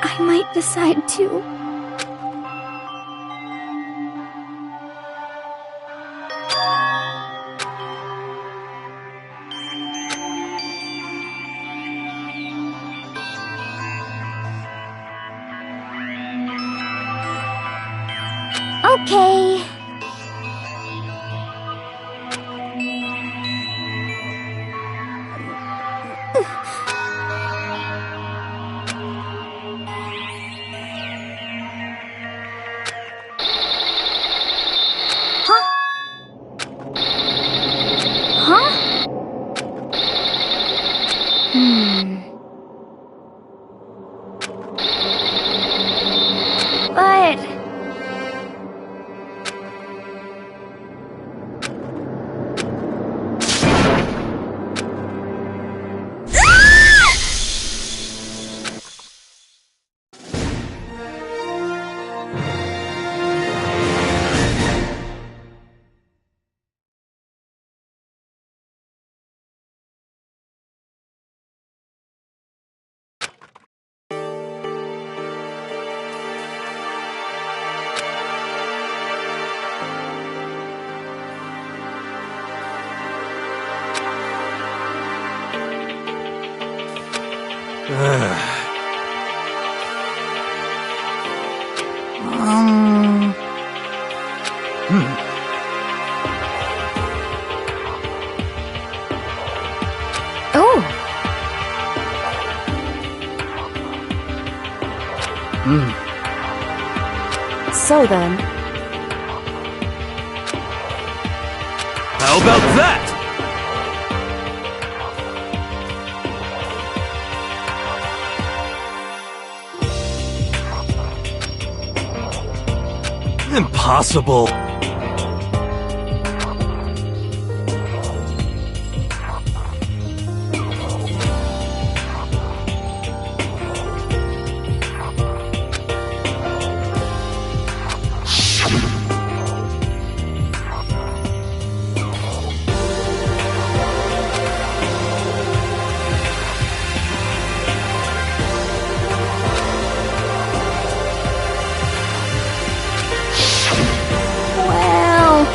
I might decide to. Okay. But... Oh. So then, How about that? Impossible. Well...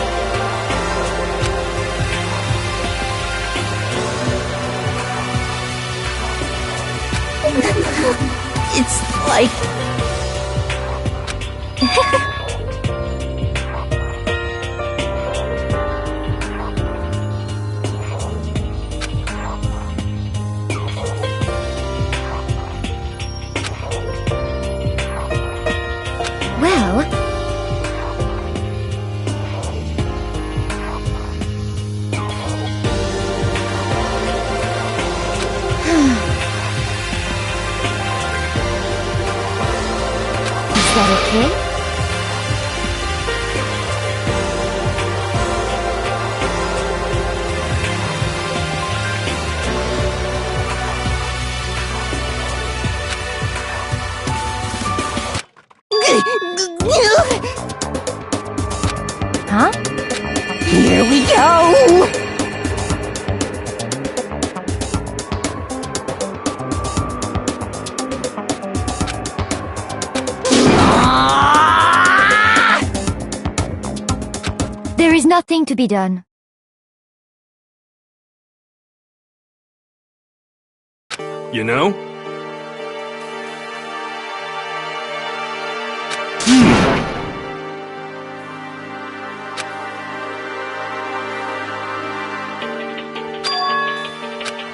It's like... that okay? Huh? Here we go! There is nothing to be done. You know?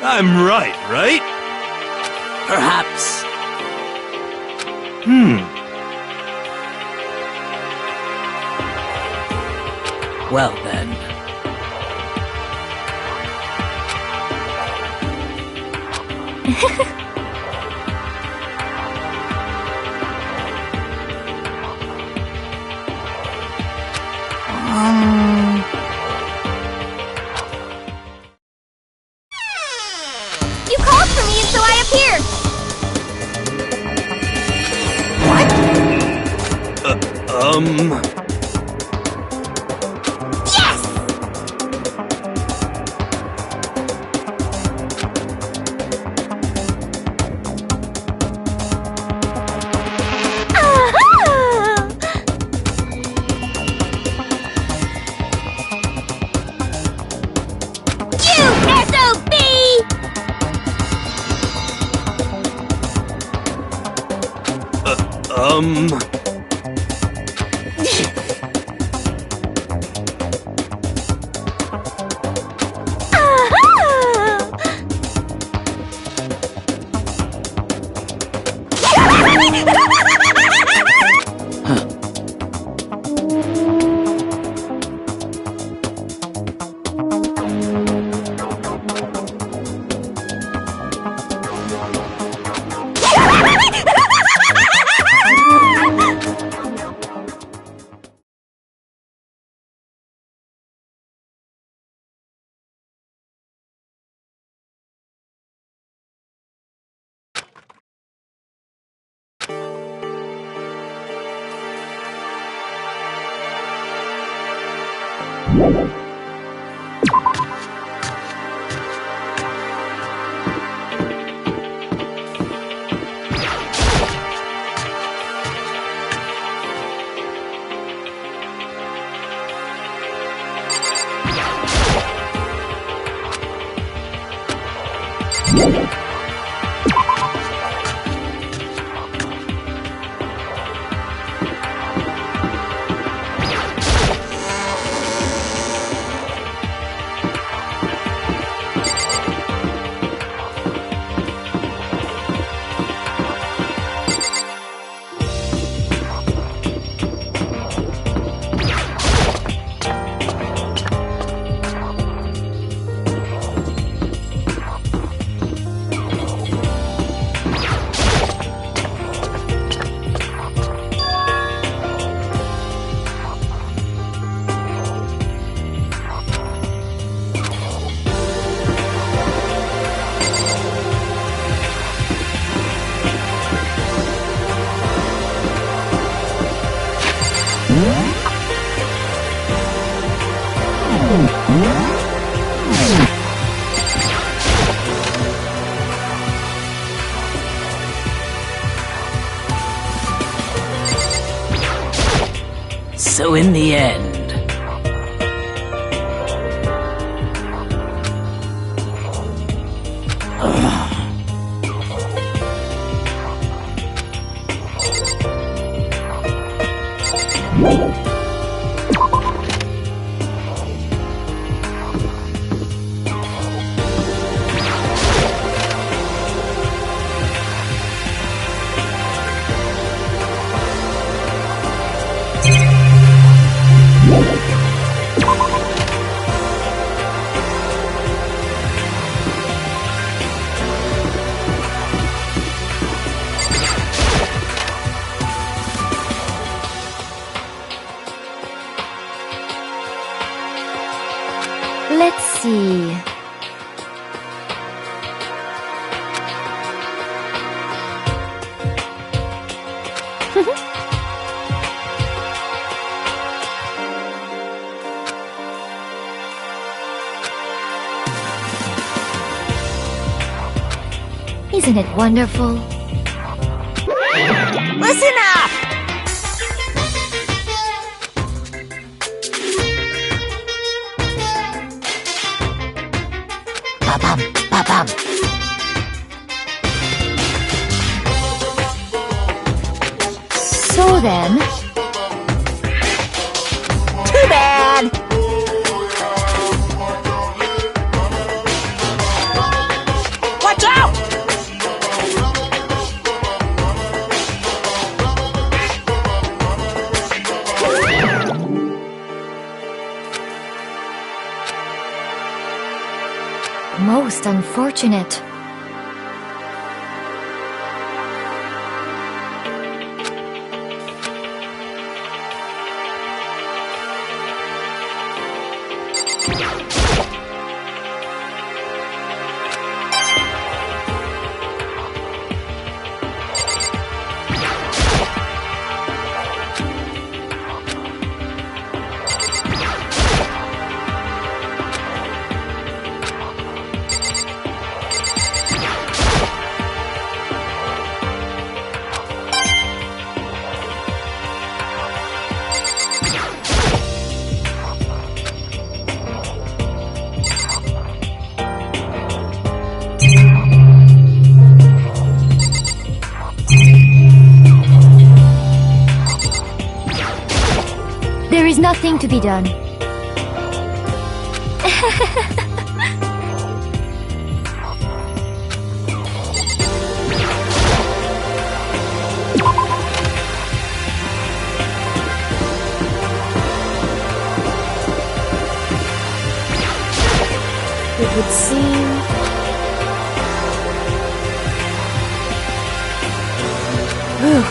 I'm right? Perhaps. Well then. You called for me, and so I appeared! Yes! So in the end... see. Isn't it wonderful? Listen up! Ba-bum, ba-bum. So then... Too bad! Watch out! Most unfortunate. There is nothing to be done. It would seem... Whew.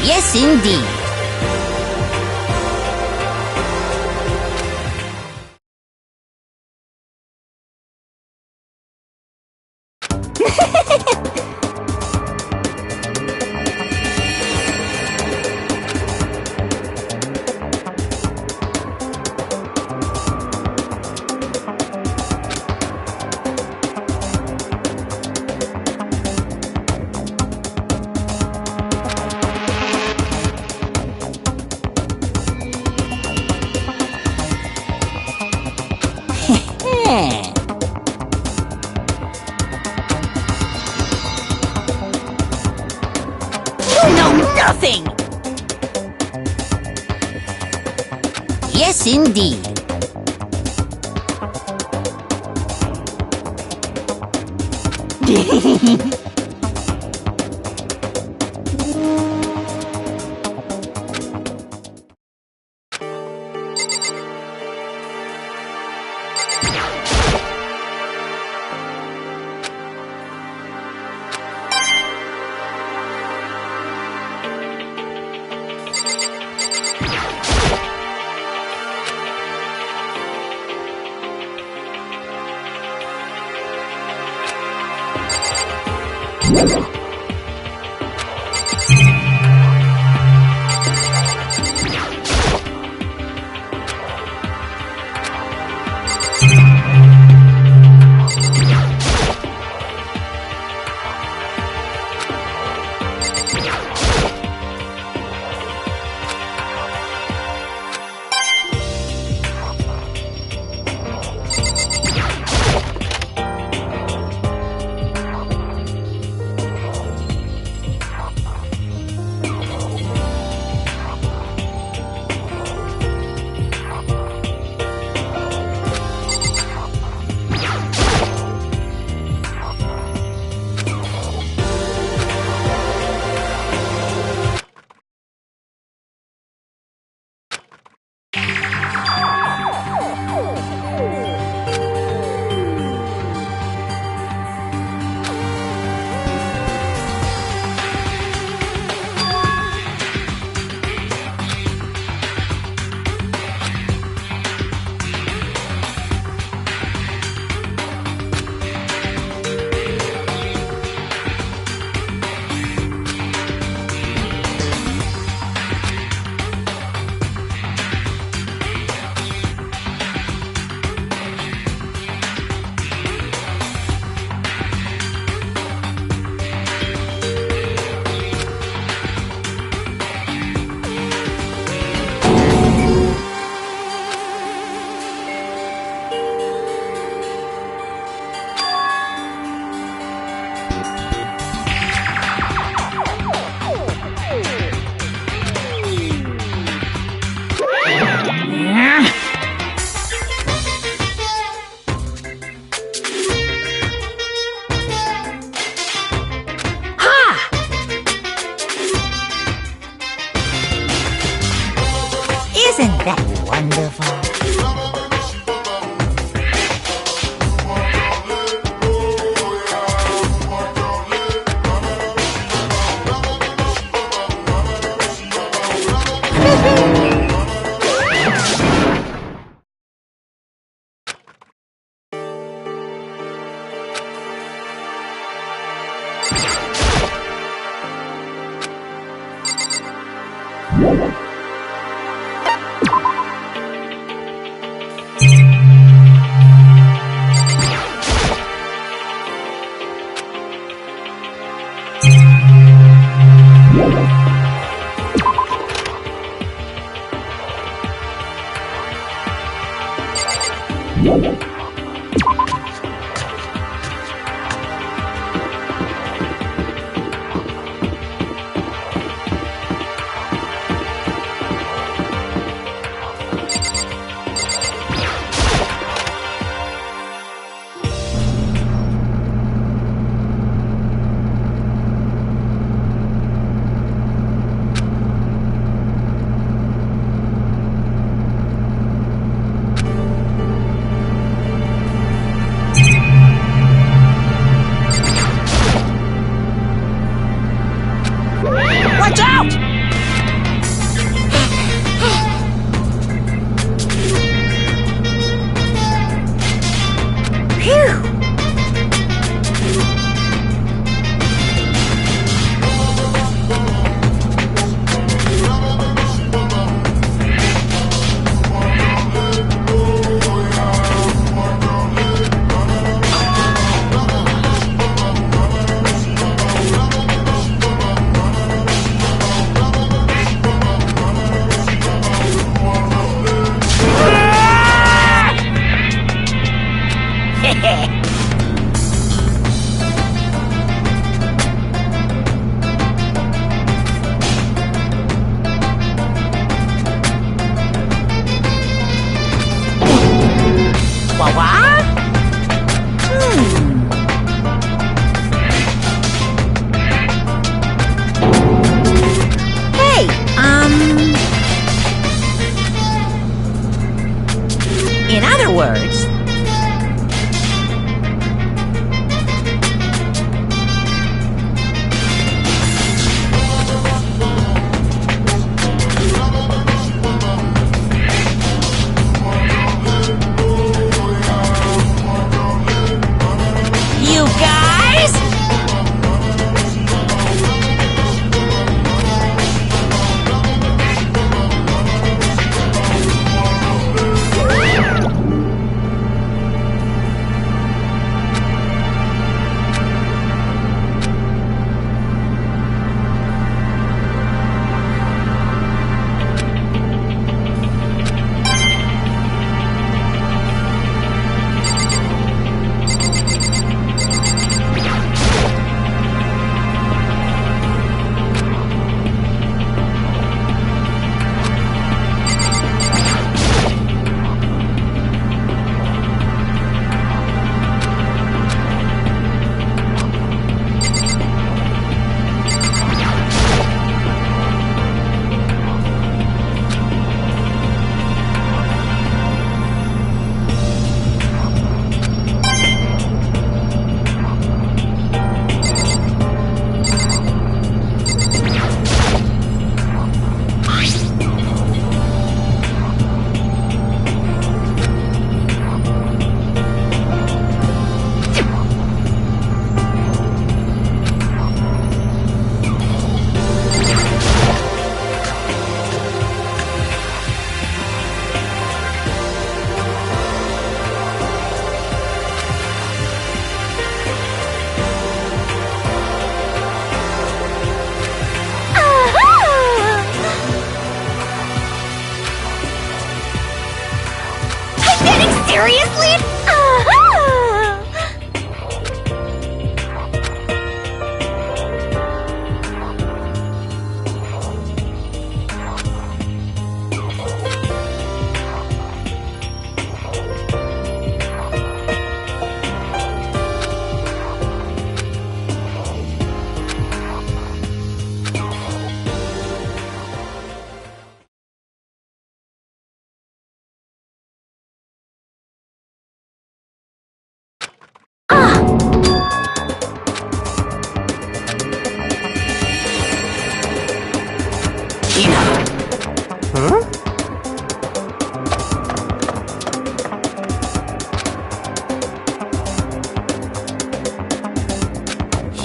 Yes, indeed. You know nothing! Yes, indeed. that wonderful?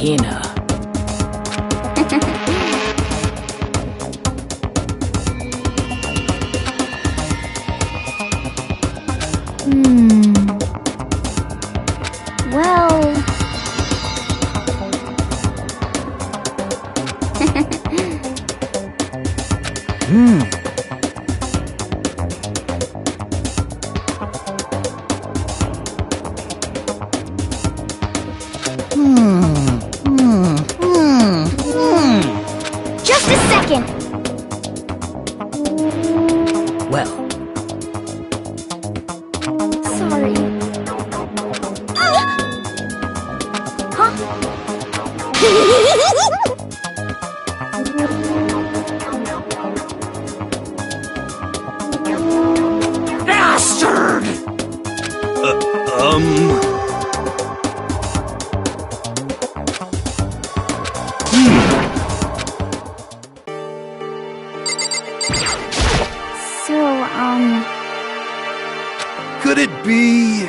Hina. Well... Just a second! Well, Sorry. Bastard! Could it be...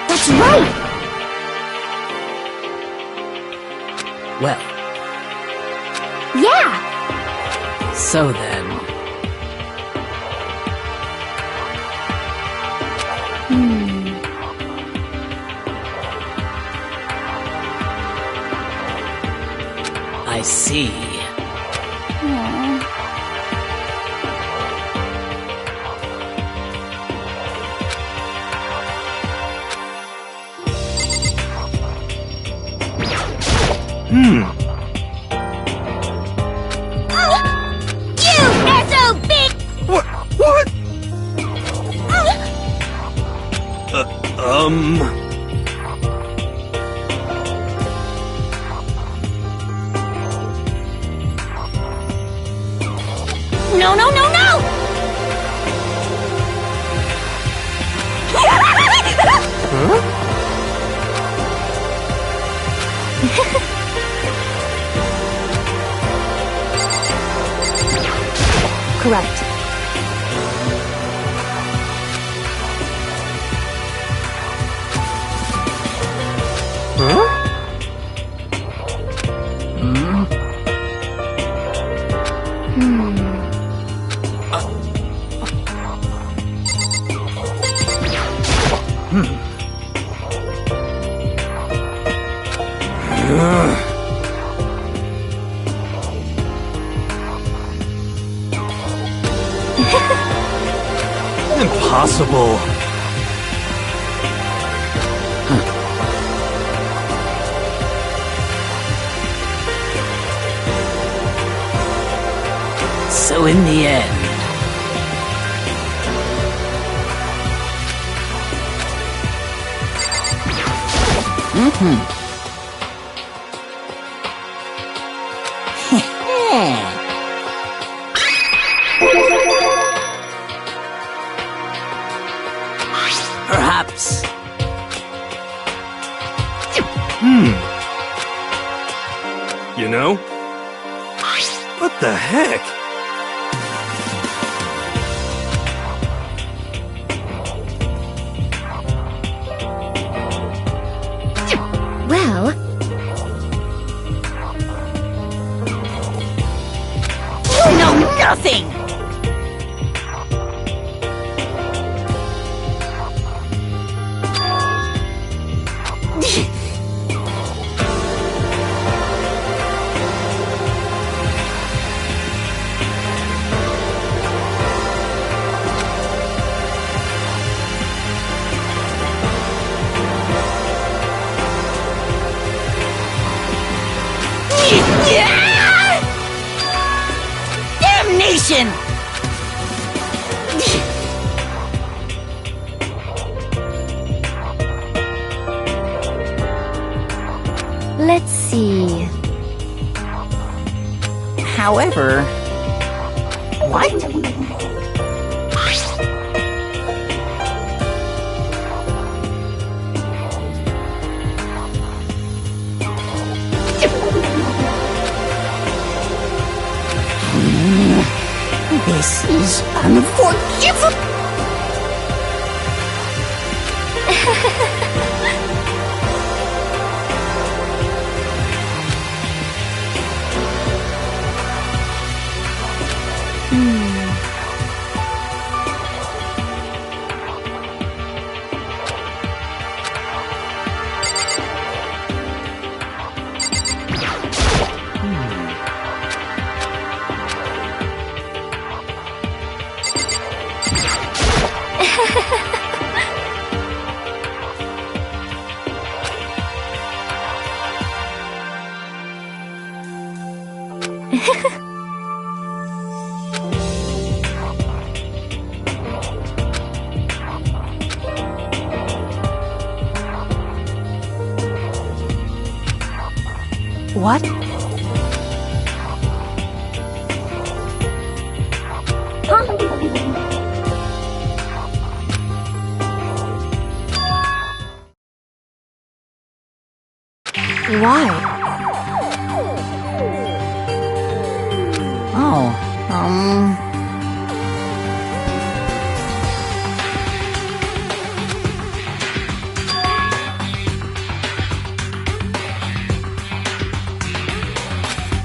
That's right! well, Yeah! so then. I see. You SOB! What? What? No, no, no, no! Correct. Impossible. So in the end, perhaps. You know? What the heck? Well... You know nothing! Damnation! Let's see... However... What? This is unforgivable! What? Why? Oh,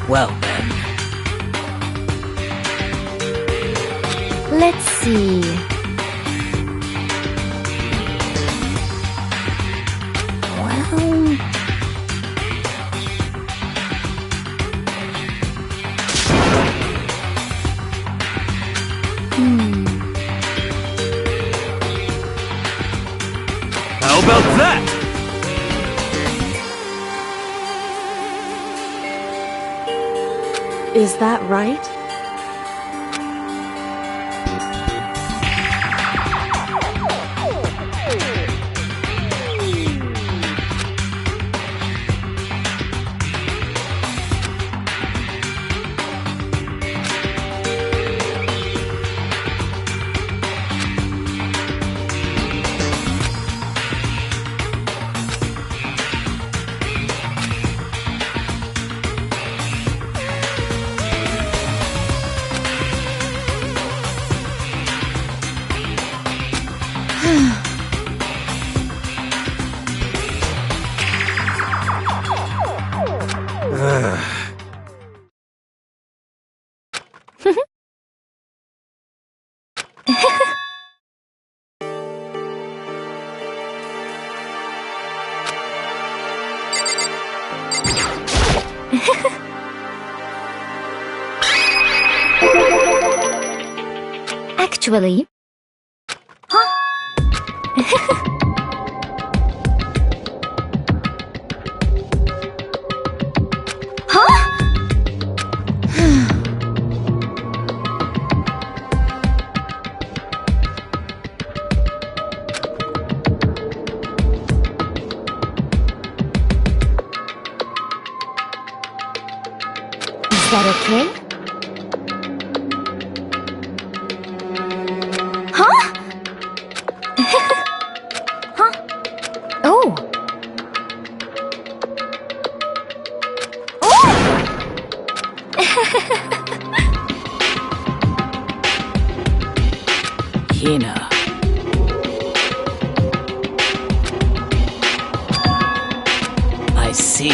Well then. Let's see. Well... How about that? Is that right? Actually... Huh? Is that okay? Huh? Huh? Oh! Oh! Hina. I see.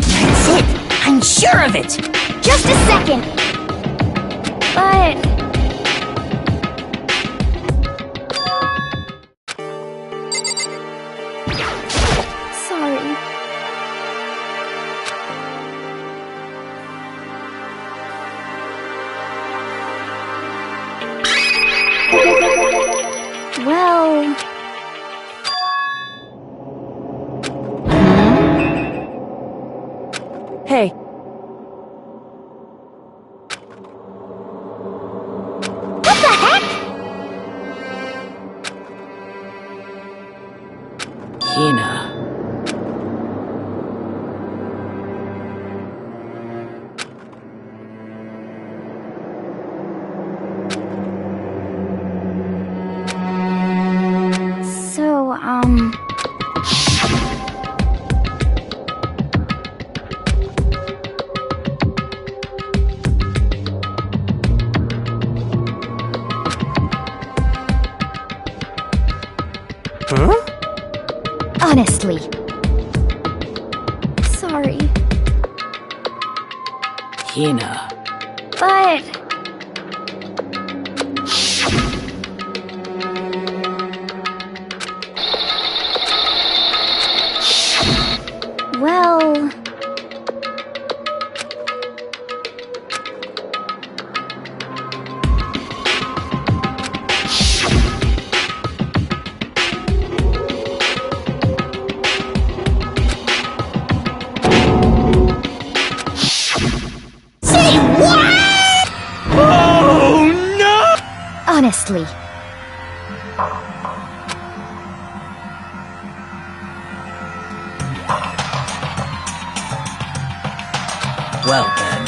That's it! I'm sure of it! Just a second! But... Sorry. Well... Hey. Huh? Honestly. Sorry. Hina. But... Well... Honestly. Well then.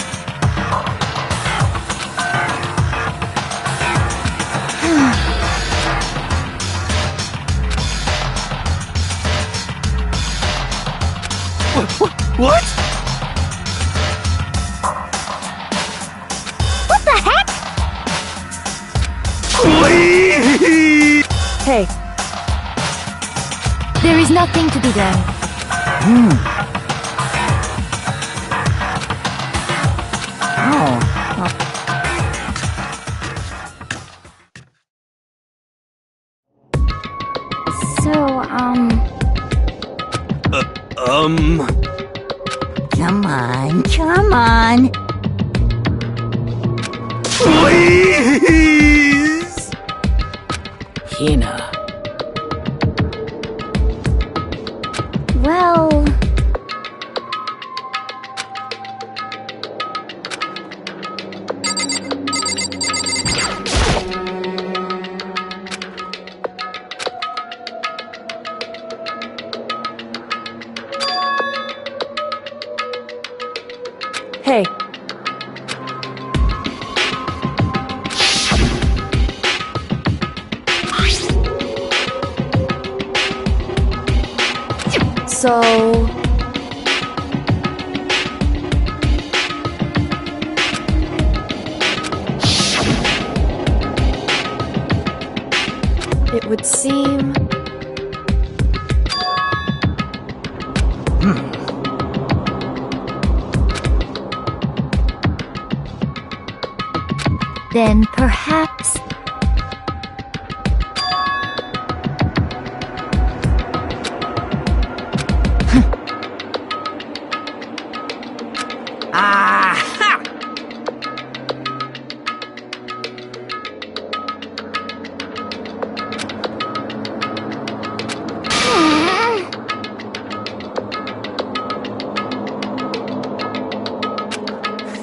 What? What the heck? Please! Hey. There is nothing to be done. So, Come on, come on. Please! Hina. well... Hey. So... It would seem... Then perhaps... Aha!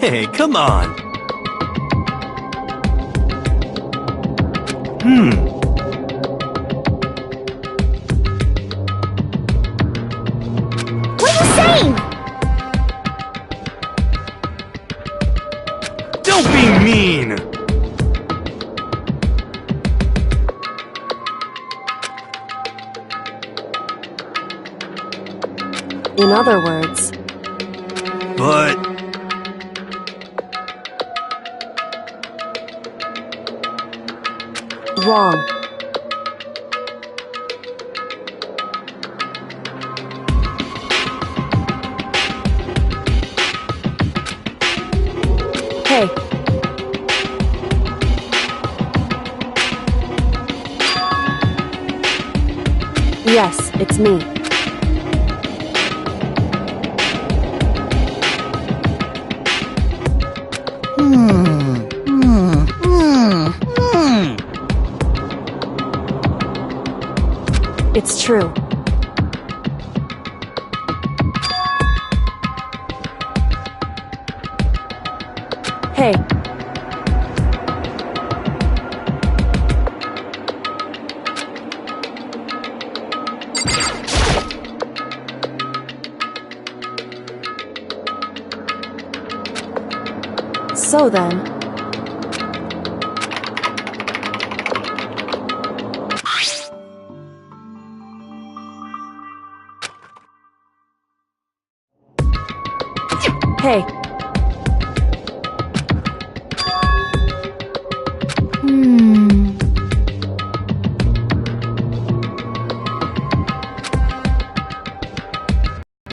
Hey, come on. What are you saying? Don't be mean! In other words... But... Wrong. Hey. Yes, it's me. It's true. Hey. So then... Hey.